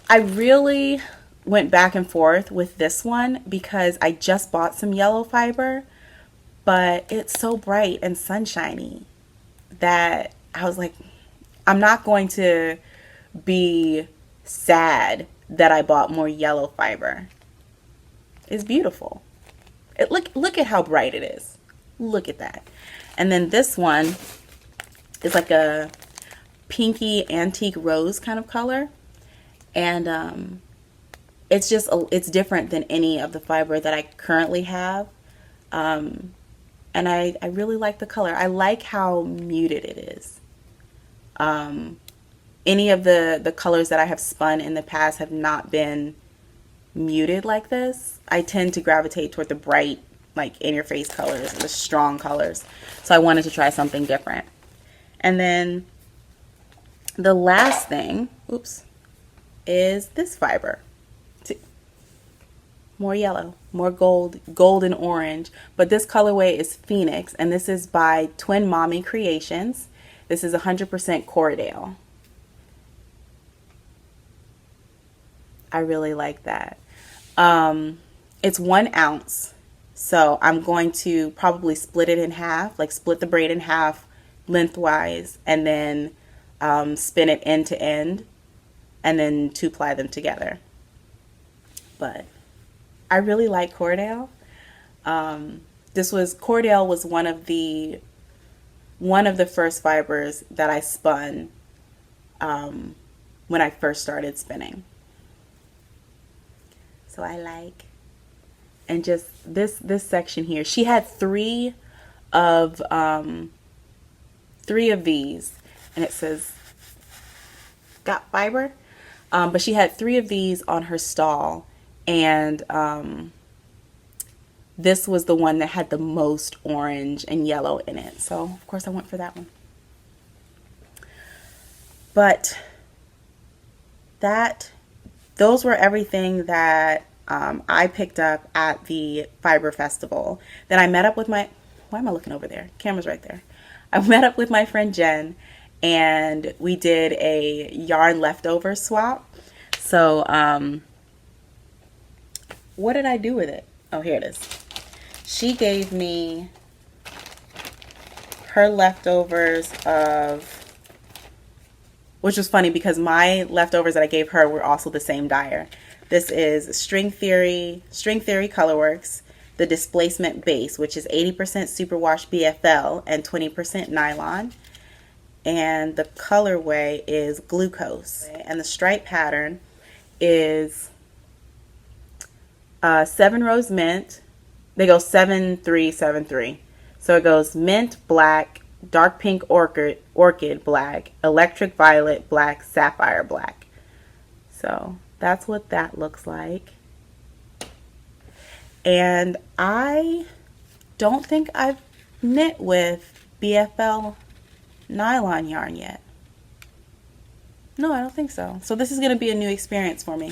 I really went back and forth with this one because I just bought some yellow fiber, but it's so bright and sunshiny that I was like, I'm not going to be sad that I bought more yellow fiber. It's beautiful. Look at how bright it is. Look at that. And then this one is like a pinky antique rose kind of color. And it's just, it's different than any of the fiber that I currently have. And I really like the color. I like how muted it is. Any of the colors that I have spun in the past have not been muted like this. I tend to gravitate toward the bright, like in-your-face colors, the strong colors. So I wanted to try something different. And then the last thing, oops, is this fiber. More yellow, more gold and orange. But this colorway is Phoenix, and this is by Twin Mommy Creations. This is 100% Cordale. I really like that. It's 1 ounce. So I'm going to probably split it in half, like split the braid in half lengthwise, and then spin it end to end, and then 2-ply them together. But I really like Cordale. Cordale was one of the first fibers that I spun when I first started spinning. So I like, and just this section here, she had 3 of these, and it says got fiber, but she had 3 of these on her stall. And this was the one that had the most orange and yellow in it. So, of course, I went for that one. But those were everything that I picked up at the Fiber Festival. Then I met up with why am I looking over there? Camera's right there. I met up with my friend Jen, and we did a yarn leftover swap. So, what did I do with it? Oh, here it is. She gave me her leftovers which was funny because my leftovers that I gave her were also the same dyer. This is String Theory Colorworks, the Displacement Base, which is 80% Superwash BFL and 20% nylon. And the colorway is Glucose. And the stripe pattern is 7 Rose Mint. They go 7-3-7-3. So it goes mint, black, dark pink orchid black, electric violet black, sapphire black. So that's what that looks like. And I don't think I've knit with BFL nylon yarn yet. No, I don't think so. So this is going to be a new experience for me.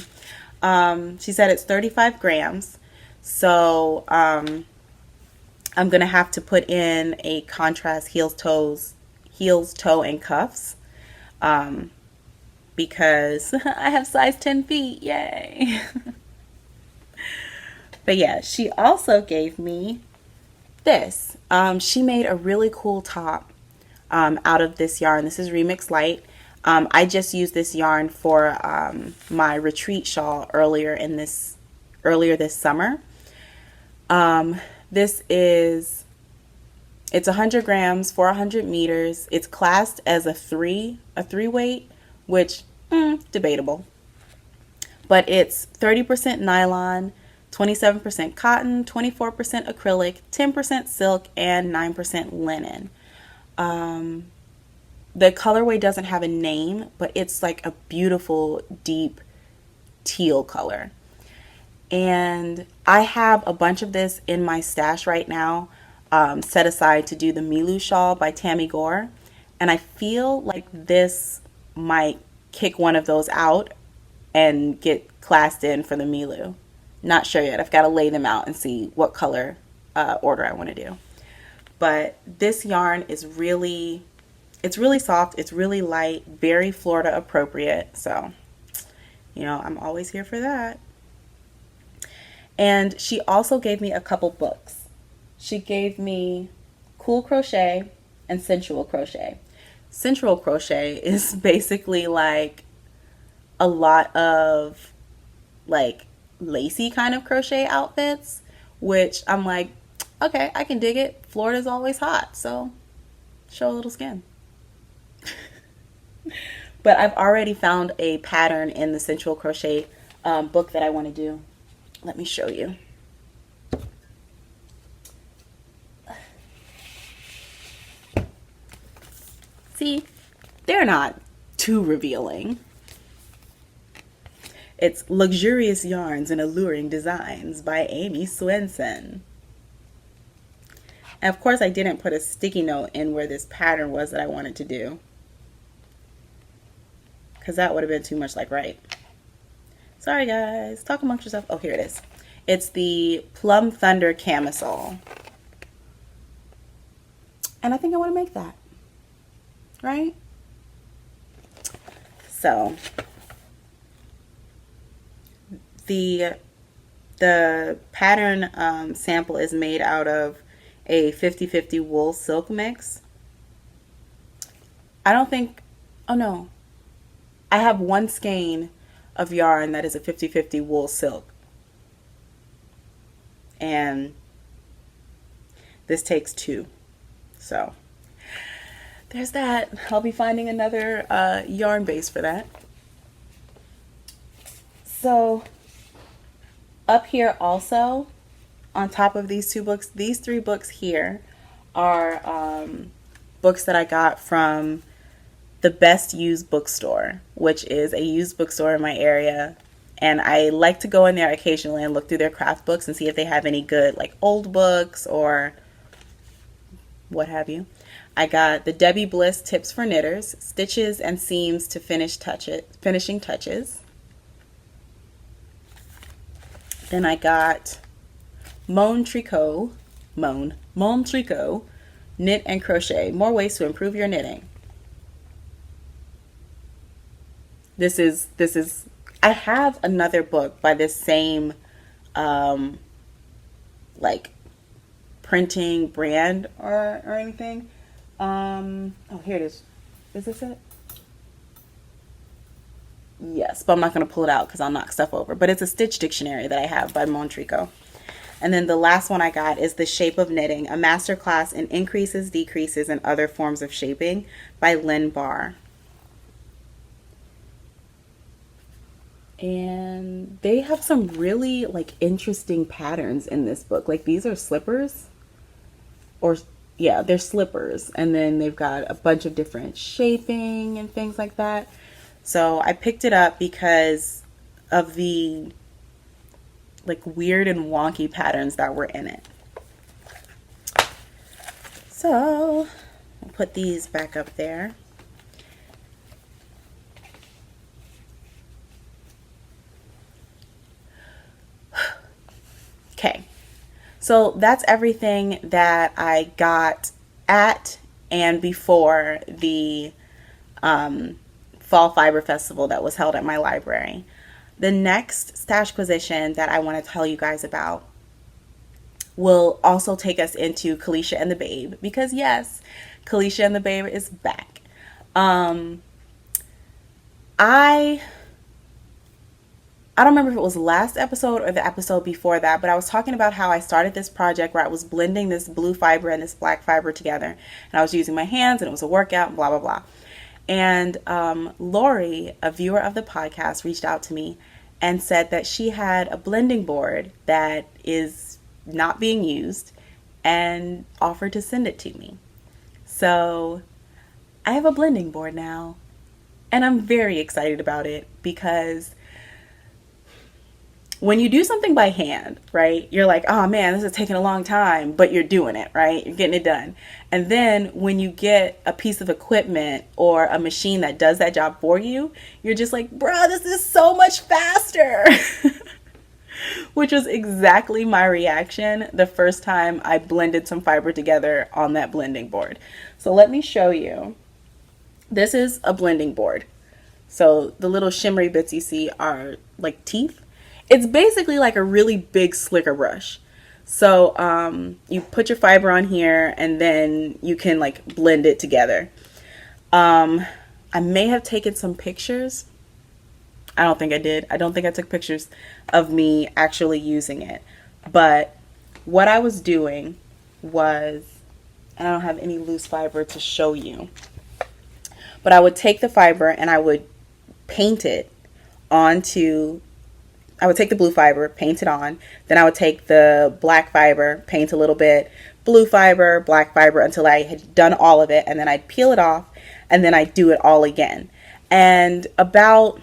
She said it's 35 grams. So I'm going to have to put in a contrast heels, toe, and cuffs. Because I have size 10 feet. Yay. But yeah, she also gave me this. She made a really cool top out of this yarn. This is Remix Light. I just used this yarn for my retreat shawl earlier this summer. It's 100 grams for 100 meters. It's classed as a 3 weight, which debatable. But it's 30% nylon, 27% cotton, 24% acrylic, 10% silk, and 9% linen. The colorway doesn't have a name, but it's like a beautiful deep teal color. And I have a bunch of this in my stash right now, set aside to do the Milu shawl by Tammy Gore. And I feel like this might kick one of those out and get classed in for the Milu. Not sure yet. I've got to lay them out and see what color order I want to do. But this yarn is really, it's really soft. It's really light, very Florida appropriate. So, you know, I'm always here for that. And she also gave me a couple books. She gave me Cool Crochet and Sensual Crochet. Sensual Crochet is basically like a lot of like lacy kind of crochet outfits, which I'm like, okay, I can dig it. Florida's always hot, so show a little skin. But I've already found a pattern in the Sensual Crochet book that I want to do. Let me show you. See, they're not too revealing. It's Luxurious Yarns and Alluring Designs by Amy Swenson. And of course I didn't put a sticky note in where this pattern was that I wanted to do, because that would have been too much like right. Sorry guys, talk amongst yourself. Oh, here it is. It's the Plum Thunder camisole. And I think I want to make that. Right? So the pattern sample is made out of a 50-50 wool silk mix. I don't think, oh no, I have one skein of yarn that is a 50-50 wool silk, and this takes 2, so there's that. I'll be finding another yarn base for that. So up here also, on top of these 2 books, these 3 books here are books that I got from the Best Used Bookstore, which is a used bookstore in my area. And I like to go in there occasionally and look through their craft books and see if they have any good like old books or what have you. I got the Debbie Bliss Tips for Knitters, Stitches and Seams to Finishing Touches. Then I got Mon Tricot, Knit and Crochet, More Ways to Improve Your Knitting. This is I have another book by this same like printing brand or anything. Oh, here it is. Is this it? Yes, but I'm not going to pull it out because I'll knock stuff over. But it's a stitch dictionary that I have by Montrico. And then the last one I got is The Shape of Knitting, a masterclass in increases, decreases, and other forms of shaping by Lynn Barr. And they have some really like interesting patterns in this book. Like these are slippers, or yeah, they're slippers. And then they've got a bunch of different shaping and things like that. So I picked it up because of the like weird and wonky patterns that were in it. So I'll put these back up there. Okay, so that's everything that I got at and before the Fall Fiber Festival that was held at my library. The next stash position that I want to tell you guys about will also take us into Kalisha and the Babe, because yes, Kalisha and the Babe is back. I don't remember if it was last episode or the episode before that, but I was talking about how I started this project where I was blending this blue fiber and this black fiber together, and I was using my hands, and it was a workout, and blah, blah, blah. And Lori, a viewer of the podcast, reached out to me and said that she had a blending board that is not being used and offered to send it to me. So I have a blending board now, and I'm very excited about it because when you do something by hand, right, you're like, oh man, this is taking a long time, but you're doing it, right? You're getting it done. And then when you get a piece of equipment or a machine that does that job for you, you're just like, bro, this is so much faster. Which was exactly my reaction the first time I blended some fiber together on that blending board. So let me show you. This is a blending board. So the little shimmery bits you see are like teeth. It's basically like a really big slicker brush. So you put your fiber on here and then you can like blend it together. I may have taken some pictures. I don't think I did. I don't think I took pictures of me actually using it. But what I was doing was, and I don't have any loose fiber to show you, but I would take the fiber and I would paint it onto, I would take the blue fiber, paint it on, then I would take the black fiber, paint a little bit, blue fiber, black fiber, until I had done all of it, and then I'd peel it off, and then I'd do it all again. And about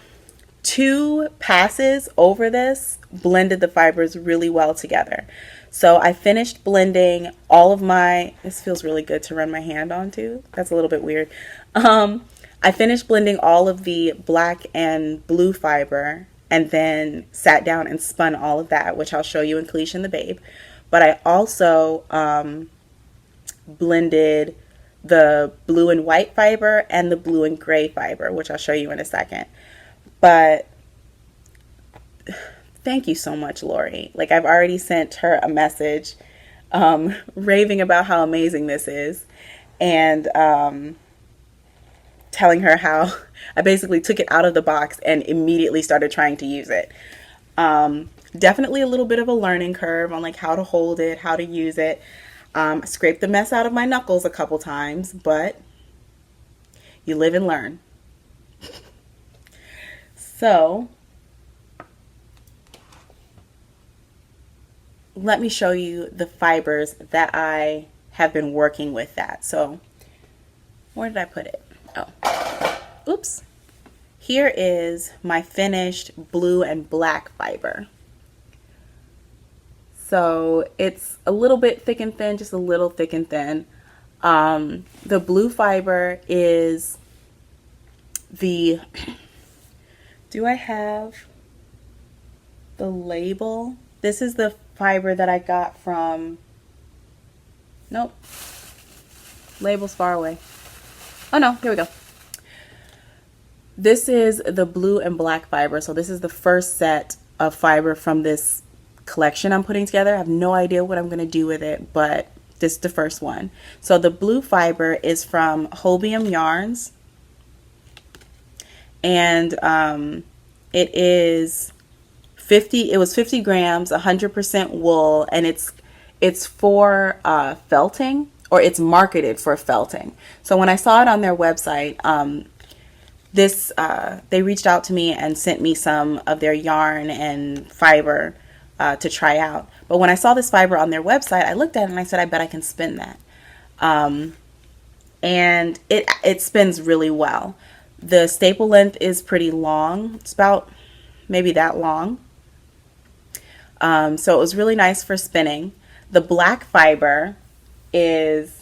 2 passes over this blended the fibers really well together. So I finished blending all of my, this feels really good to run my hand onto. That's a little bit weird. I finished blending all of the black and blue fiber and then sat down and spun all of that, which I'll show you in Kalisha and the Babe. But I also blended the blue and white fiber and the blue and gray fiber, which I'll show you in a second. But thank you so much, Lori. Like, I've already sent her a message raving about how amazing this is, and telling her how I basically took it out of the box and immediately started trying to use it. Definitely a little bit of a learning curve on like how to hold it, how to use it. I scraped the mess out of my knuckles a couple times, but you live and learn. So let me show you the fibers that I have been working with that. So where did I put it? Oh, oops. Here is my finished blue and black fiber. So it's a little bit thick and thin, just a little thick and thin. The blue fiber is the, do I have the label? This is the fiber that I got from, nope, label's far away. Oh no, here we go. This is the blue and black fiber. So this is the first set of fiber from this collection I'm putting together. I have no idea what I'm going to do with it, but this is the first one. So the blue fiber is from Hobium yarns, and it is 50. It was 50 grams, 100% wool, and it's for felting, or it's marketed for felting. So when I saw it on their website, they reached out to me and sent me some of their yarn and fiber to try out. But when I saw this fiber on their website, I looked at it and I said, I bet I can spin that. And it spins really well. The staple length is pretty long. It's about maybe that long. So it was really nice for spinning. The black fiber is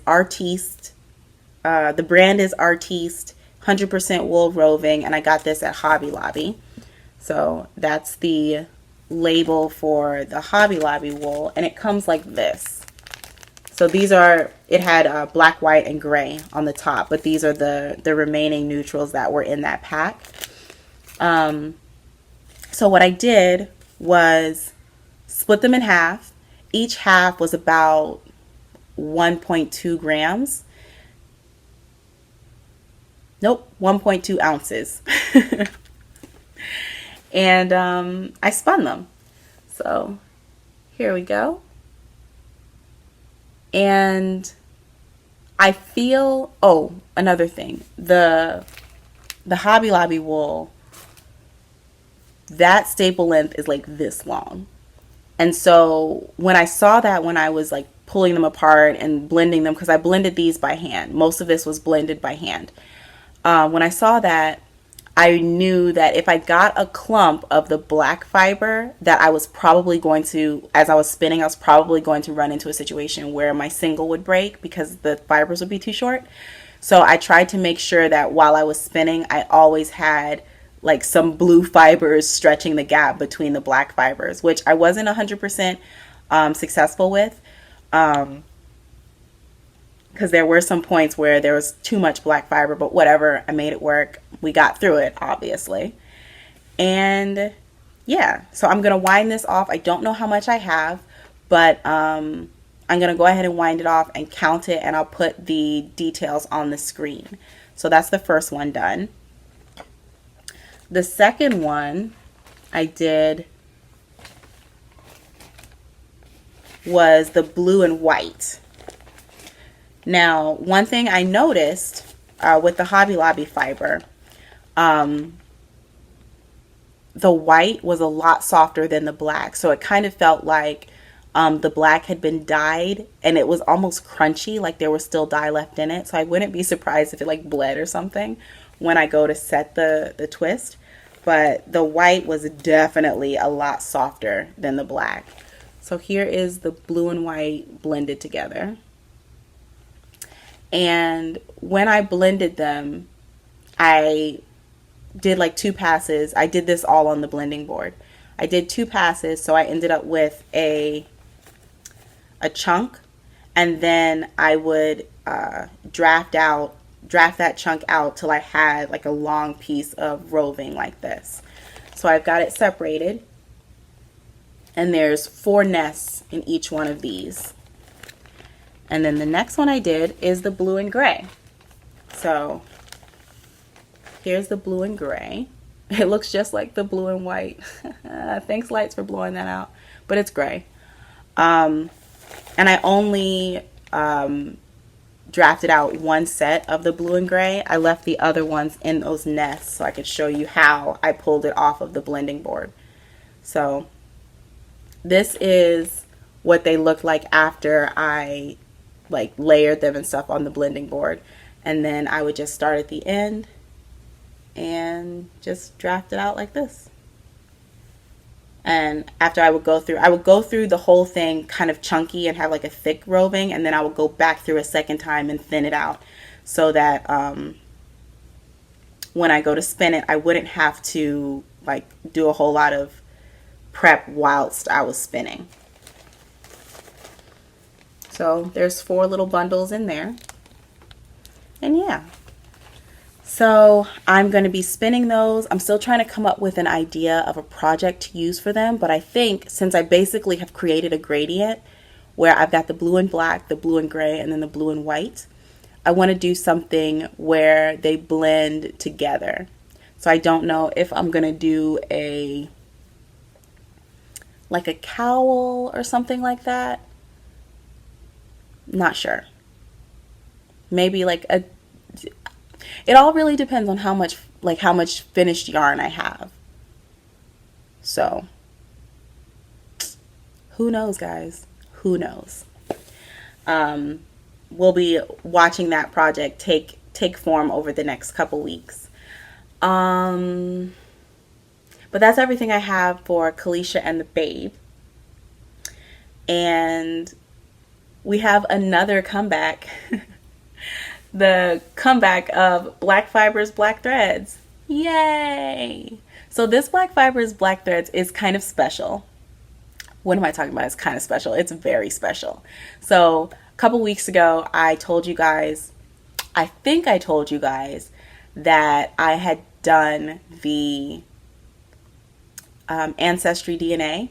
Artiste. The brand is Artiste, 100% wool roving, and I got this at Hobby Lobby. So that's the label for the Hobby Lobby wool, and it comes like this. So these are, it had black, white, and gray on the top, but these are the remaining neutrals that were in that pack. So what I did was split them in half. Each half was about 1.2 grams. Nope, 1.2 ounces. And I spun them. So here we go. And I feel, oh, another thing, the Hobby Lobby wool, that staple length is like this long. And so when I saw that, when I was like pulling them apart and blending them, because I blended these by hand, most of this was blended by hand. When I saw that, I knew that if I got a clump of the black fiber, that I was probably going to, as I was spinning, I was probably going to run into a situation where my single would break because the fibers would be too short. So I tried to make sure that while I was spinning, I always had like some blue fibers stretching the gap between the black fibers, which I wasn't 100% successful with. Because there were some points where there was too much black fiber, but whatever, I made it work. We got through it, obviously. And yeah, so I'm going to wind this off. I don't know how much I have, but I'm going to go ahead and wind it off and count it, and I'll put the details on the screen. So that's the first one done. The second one I did was the blue and white. Now, one thing I noticed with the Hobby Lobby fiber, the white was a lot softer than the black. So it kind of felt like the black had been dyed, and it was almost crunchy, like there was still dye left in it. So I wouldn't be surprised if it like bled or something when I go to set the twist. But the white was definitely a lot softer than the black. So here is the blue and white blended together. And when I blended them, I did like 2 passes. I did this all on the blending board. I did 2 passes, so I ended up with a chunk, and then I would draft that chunk out till I had like a long piece of roving like this. So I've got it separated, and there's 4 nests in each one of these. And then the next one I did is the blue and gray. So here's the blue and gray. It looks just like the blue and white. Thanks, lights, for blowing that out. But it's gray. And I only drafted out 1 set of the blue and gray. I left the other ones in those nests so I could show you how I pulled it off of the blending board. So this is what they look like after I like layered them and stuff on the blending board. And then I would just start at the end and just draft it out like this. And after I would go through the whole thing kind of chunky and have like a thick roving, and then I would go back through a second time and thin it out so that when I go to spin it, I wouldn't have to like do a whole lot of prep whilst I was spinning. So there's 4 little bundles in there. And yeah. So I'm going to be spinning those. I'm still trying to come up with an idea of a project to use for them. But I think since I basically have created a gradient where I've got the blue and black, the blue and gray, and then the blue and white, I want to do something where they blend together. So I don't know if I'm going to do like a cowl or something like that. Not sure. Maybe like it all really depends on how much finished yarn I have. So who knows, guys? Who knows? We'll be watching that project take form over the next couple weeks. But that's everything I have for Kalisha and the Babe. And we have another comeback. The comeback of Black Fibers, Black Threads. Yay! So this Black Fibers, Black Threads is kind of special. What am I talking about? It's kind of special. It's very special. So a couple weeks ago, I think I told you guys that I had done the Ancestry DNA.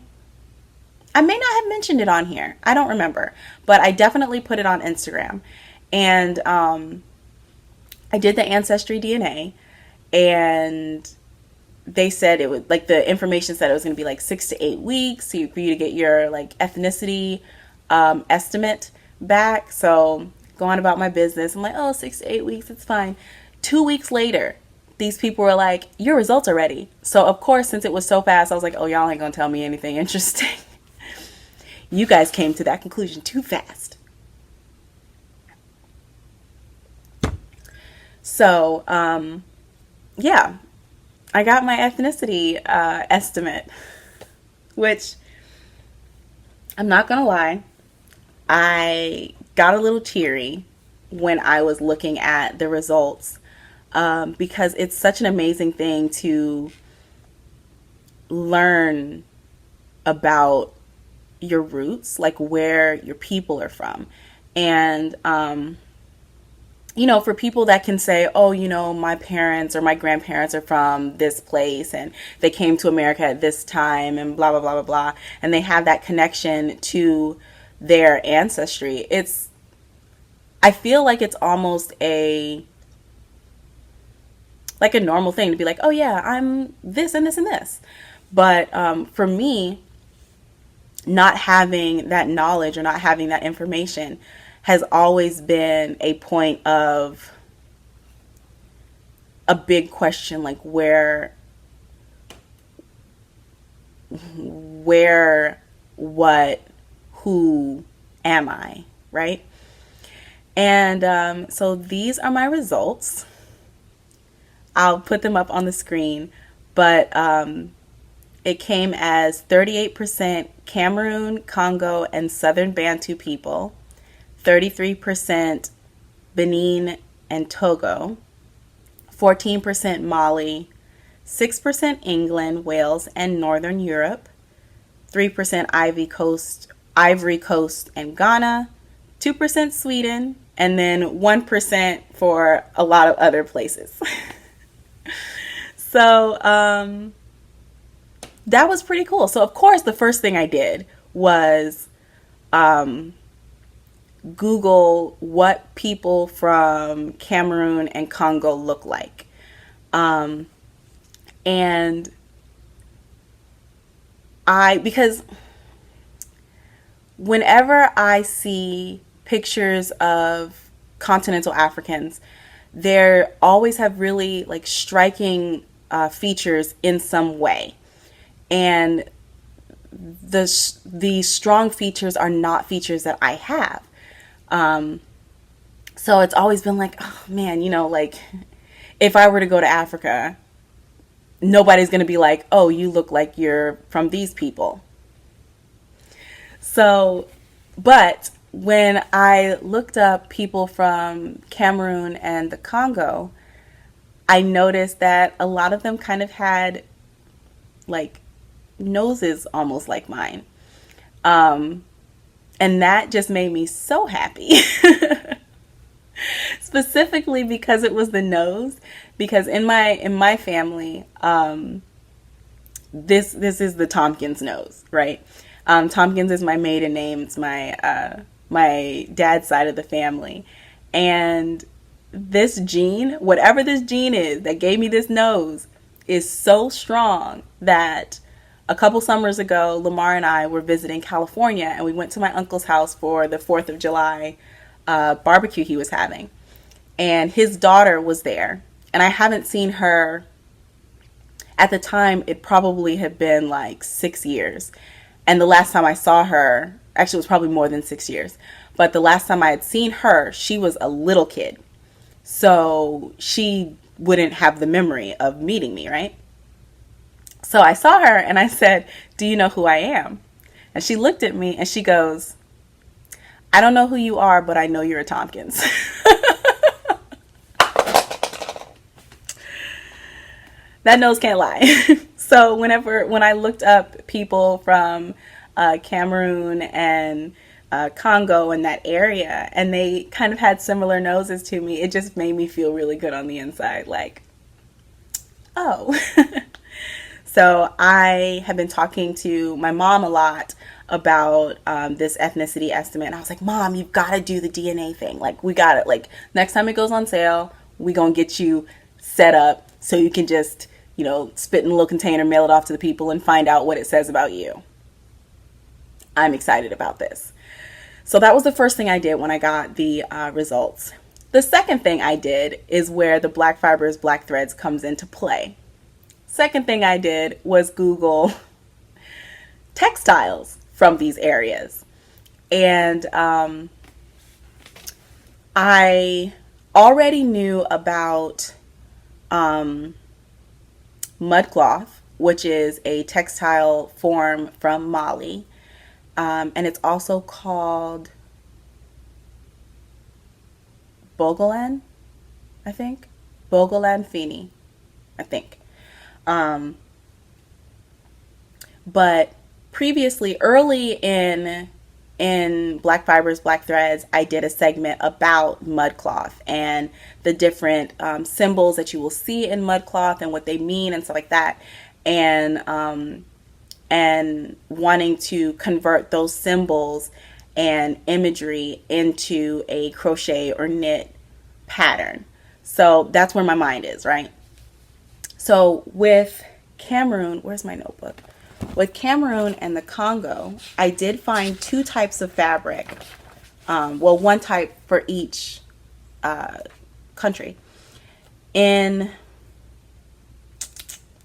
I may not have mentioned it on here. I don't remember. But I definitely put it on Instagram. And I did the Ancestry DNA. And they said it would, like, the information said it was going to be like 6 to 8 weeks for you to get your, like, ethnicity estimate back. So going about my business, I'm like, oh, 6 to 8 weeks, it's fine. 2 weeks later, these people were like, your results are ready. So, of course, since it was so fast, I was like, oh, y'all ain't going to tell me anything interesting. You guys came to that conclusion too fast. So, yeah, I got my ethnicity estimate, which I'm not gonna lie, I got a little teary when I was looking at the results, because it's such an amazing thing to learn about your roots, like where your people are from. And for people that can say, oh, my parents or my grandparents are from this place and they came to America at this time and blah, blah, blah, blah, blah. And they have that connection to their ancestry. I feel like it's almost like a normal thing to be like, oh yeah, I'm this and this and this. But for me, not having that knowledge or not having that information has always been a point of a big question, like where, what, who am I, right? And so these are my results. I'll put them up on the screen, but it came as 38% Cameroon, Congo, and Southern Bantu people, 33% Benin and Togo, 14% Mali, 6% England, Wales, and Northern Europe, 3% Ivory Coast and Ghana, 2% Sweden, and then 1% for a lot of other places. So that was pretty cool. So of course the first thing I did was Google what people from Cameroon and Congo look like. And because whenever I see pictures of continental Africans, they always have really like striking features in some way. And the strong features are not features that I have. So it's always been like, oh man, like if I were to go to Africa, nobody's going to be like, oh, you look like you're from these people. So, but when I looked up people from Cameroon and the Congo, I noticed that a lot of them kind of had like noses almost like mine. And that just made me so happy. Specifically because it was the nose, because in my family, this is the Tompkins nose, right? Tompkins is my maiden name. It's my dad's side of the family. And this gene, whatever this gene is that gave me this nose, is so strong that a couple summers ago, Lamar and I were visiting California, and we went to my uncle's house for the 4th of July barbecue he was having. And his daughter was there. And I haven't seen her, at the time, it probably had been like 6 years. And the last time I saw her, actually it was probably more than 6 years. But the last time I had seen her, she was a little kid. So she wouldn't have the memory of meeting me, right? So I saw her and I said, do you know who I am? And she looked at me and she goes, I don't know who you are, but I know you're a Tompkins. That nose can't lie. So when I looked up people from Cameroon and Congo and that area, and they kind of had similar noses to me, it just made me feel really good on the inside. Like, oh. So I have been talking to my mom a lot about this ethnicity estimate. And I was like, Mom, you've got to do the DNA thing. Like, we got it. Like, next time it goes on sale, we going to get you set up so you can just, spit in a little container, mail it off to the people, and find out what it says about you. I'm excited about this. So that was the first thing I did when I got the results. The second thing I did is where the Black Fibers, Black Threads comes into play. Second thing I did was Google textiles from these areas. And I already knew about mudcloth, which is a textile form from Mali. And it's also called Bogolan, I think. Bogolan Fini, I think. But previously, early in Black Fibers, Black Threads, I did a segment about mudcloth and the different symbols that you will see in mudcloth and what they mean and stuff like that. And wanting to convert those symbols and imagery into a crochet or knit pattern. So that's where my mind is, right? So with Cameroon, where's my notebook? With Cameroon and the Congo, I did find two types of fabric. Well, one type for each country. In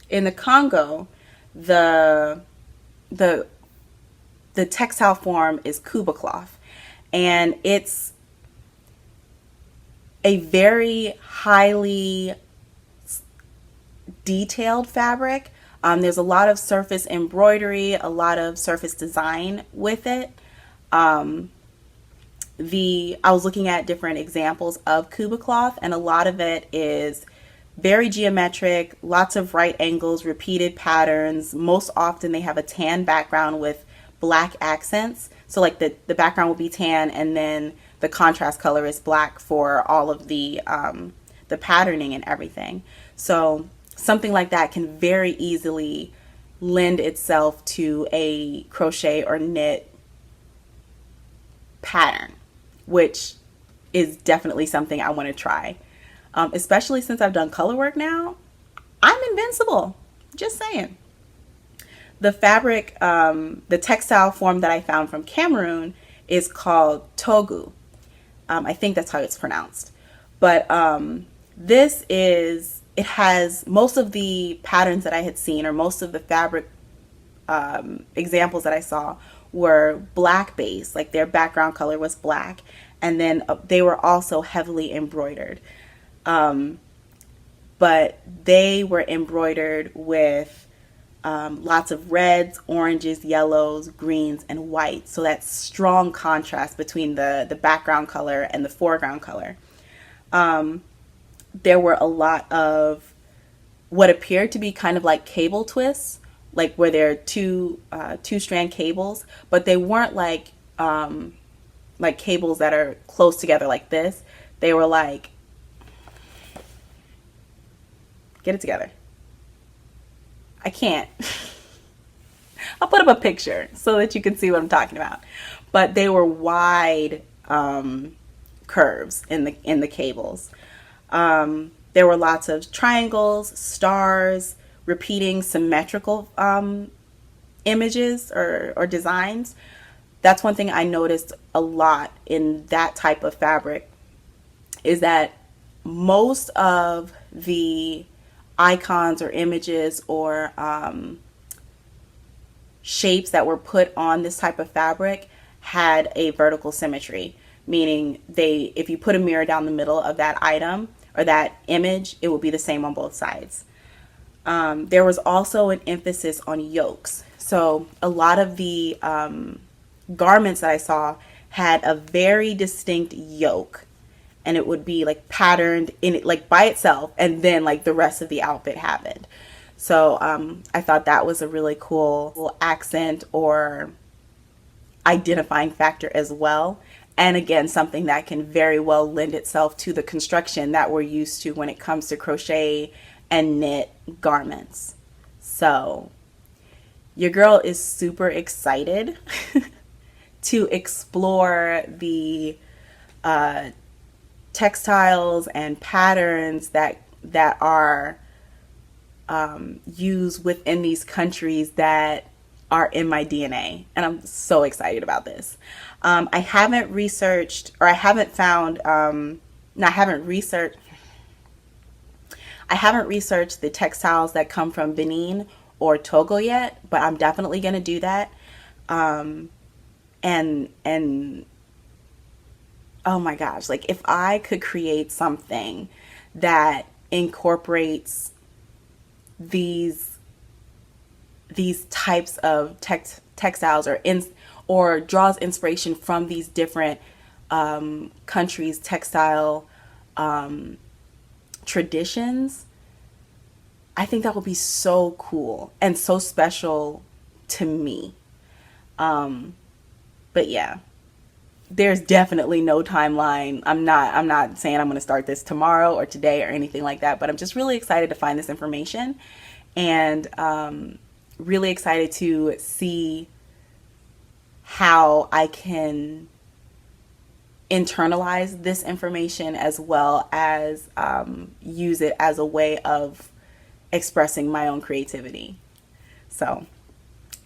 the Congo, the textile form is Kuba cloth, and it's a very highly detailed fabric. There's a lot of surface embroidery, a lot of surface design with it. I was looking at different examples of Kuba cloth, and a lot of it is very geometric, lots of right angles, repeated patterns. Most often they have a tan background with black accents. So like the background will be tan, and then the contrast color is black for all of the patterning and everything. So something like that can very easily lend itself to a crochet or knit pattern, which is definitely something I want to try. Especially since I've done color work now, I'm invincible. Just saying. The fabric, the textile form that I found from Cameroon is called Togu. I think that's how it's pronounced. But it has most of the patterns that I had seen, or most of the fabric examples that I saw were black based, like their background color was black, and then they were also heavily embroidered. But they were embroidered with lots of reds, oranges, yellows, greens, and whites. So that strong contrast between the background color and the foreground color. There were a lot of what appeared to be kind of like cable twists, like where there are two strand cables, but they weren't like cables that are close together like this. They were like, get it together. I can't. I'll put up a picture so that you can see what I'm talking about. But they were wide curves in the cables. There were lots of triangles, stars, repeating symmetrical images or designs. That's one thing I noticed a lot in that type of fabric, is that most of the icons or images or shapes that were put on this type of fabric had a vertical symmetry, meaning if you put a mirror down the middle of that item or that image, it will be the same on both sides. There was also an emphasis on yokes. So a lot of the garments that I saw had a very distinct yoke, and it would be like patterned in it, like by itself, and then like the rest of the outfit happened. So I thought that was a really cool accent or identifying factor as well. And again, something that can very well lend itself to the construction that we're used to when it comes to crochet and knit garments. So your girl is super excited to explore the textiles and patterns that are used within these countries that are in my DNA. And I'm so excited about this. I haven't researched, or I haven't found, I haven't researched the textiles that come from Benin or Togo yet, but I'm definitely going to do that. and oh my gosh, like if I could create something that incorporates these types of textiles or draws inspiration from these different countries' textile traditions, I think that would be so cool and so special to me. But yeah, there's definitely no timeline. I'm not saying I'm going to start this tomorrow or today or anything like that, but I'm just really excited to find this information, and really excited to see how I can internalize this information as well as use it as a way of expressing my own creativity. So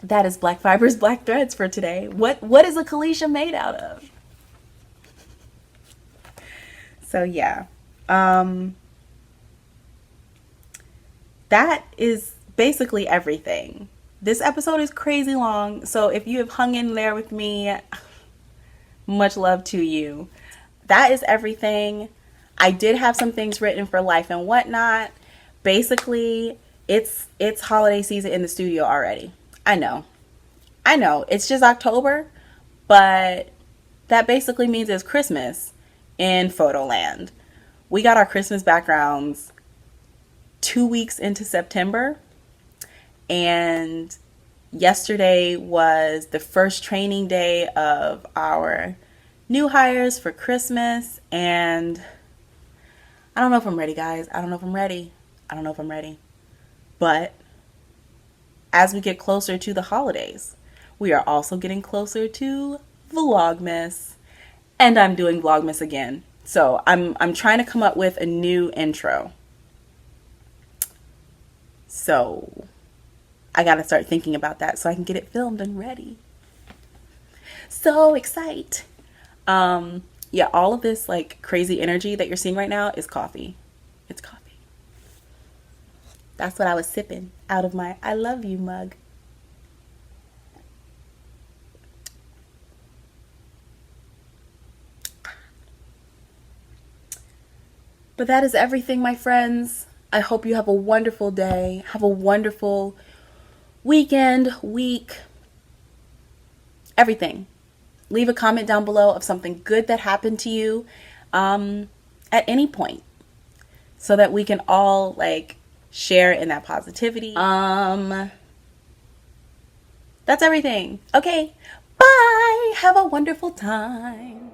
that is Black Fibers, Black Threads for today. What is a Kalisha made out of? So yeah, that is basically everything. This episode is crazy long, so if you have hung in there with me, much love to you. That is everything. I did have some things written for Life and Whatnot. Basically, it's holiday season in the studio already. I know. It's just October, but that basically means it's Christmas in Photoland. We got our Christmas backgrounds 2 weeks into September, and yesterday was the first training day of our new hires for Christmas, and I don't know if I'm ready, guys. I don't know if I'm ready. But as we get closer to the holidays, we are also getting closer to Vlogmas. And I'm doing Vlogmas again. So I'm trying to come up with a new intro. So I got to start thinking about that so I can get it filmed and ready. So excited. Yeah, all of this like crazy energy that you're seeing right now is coffee. It's coffee. That's what I was sipping out of my I love you mug. But that is everything, my friends. I hope you have a wonderful day. Have a wonderful weekend, week, everything. Leave a comment down below of something good that happened to you at any point, so that we can all like share in that positivity. That's everything. Okay, bye. Have a wonderful time.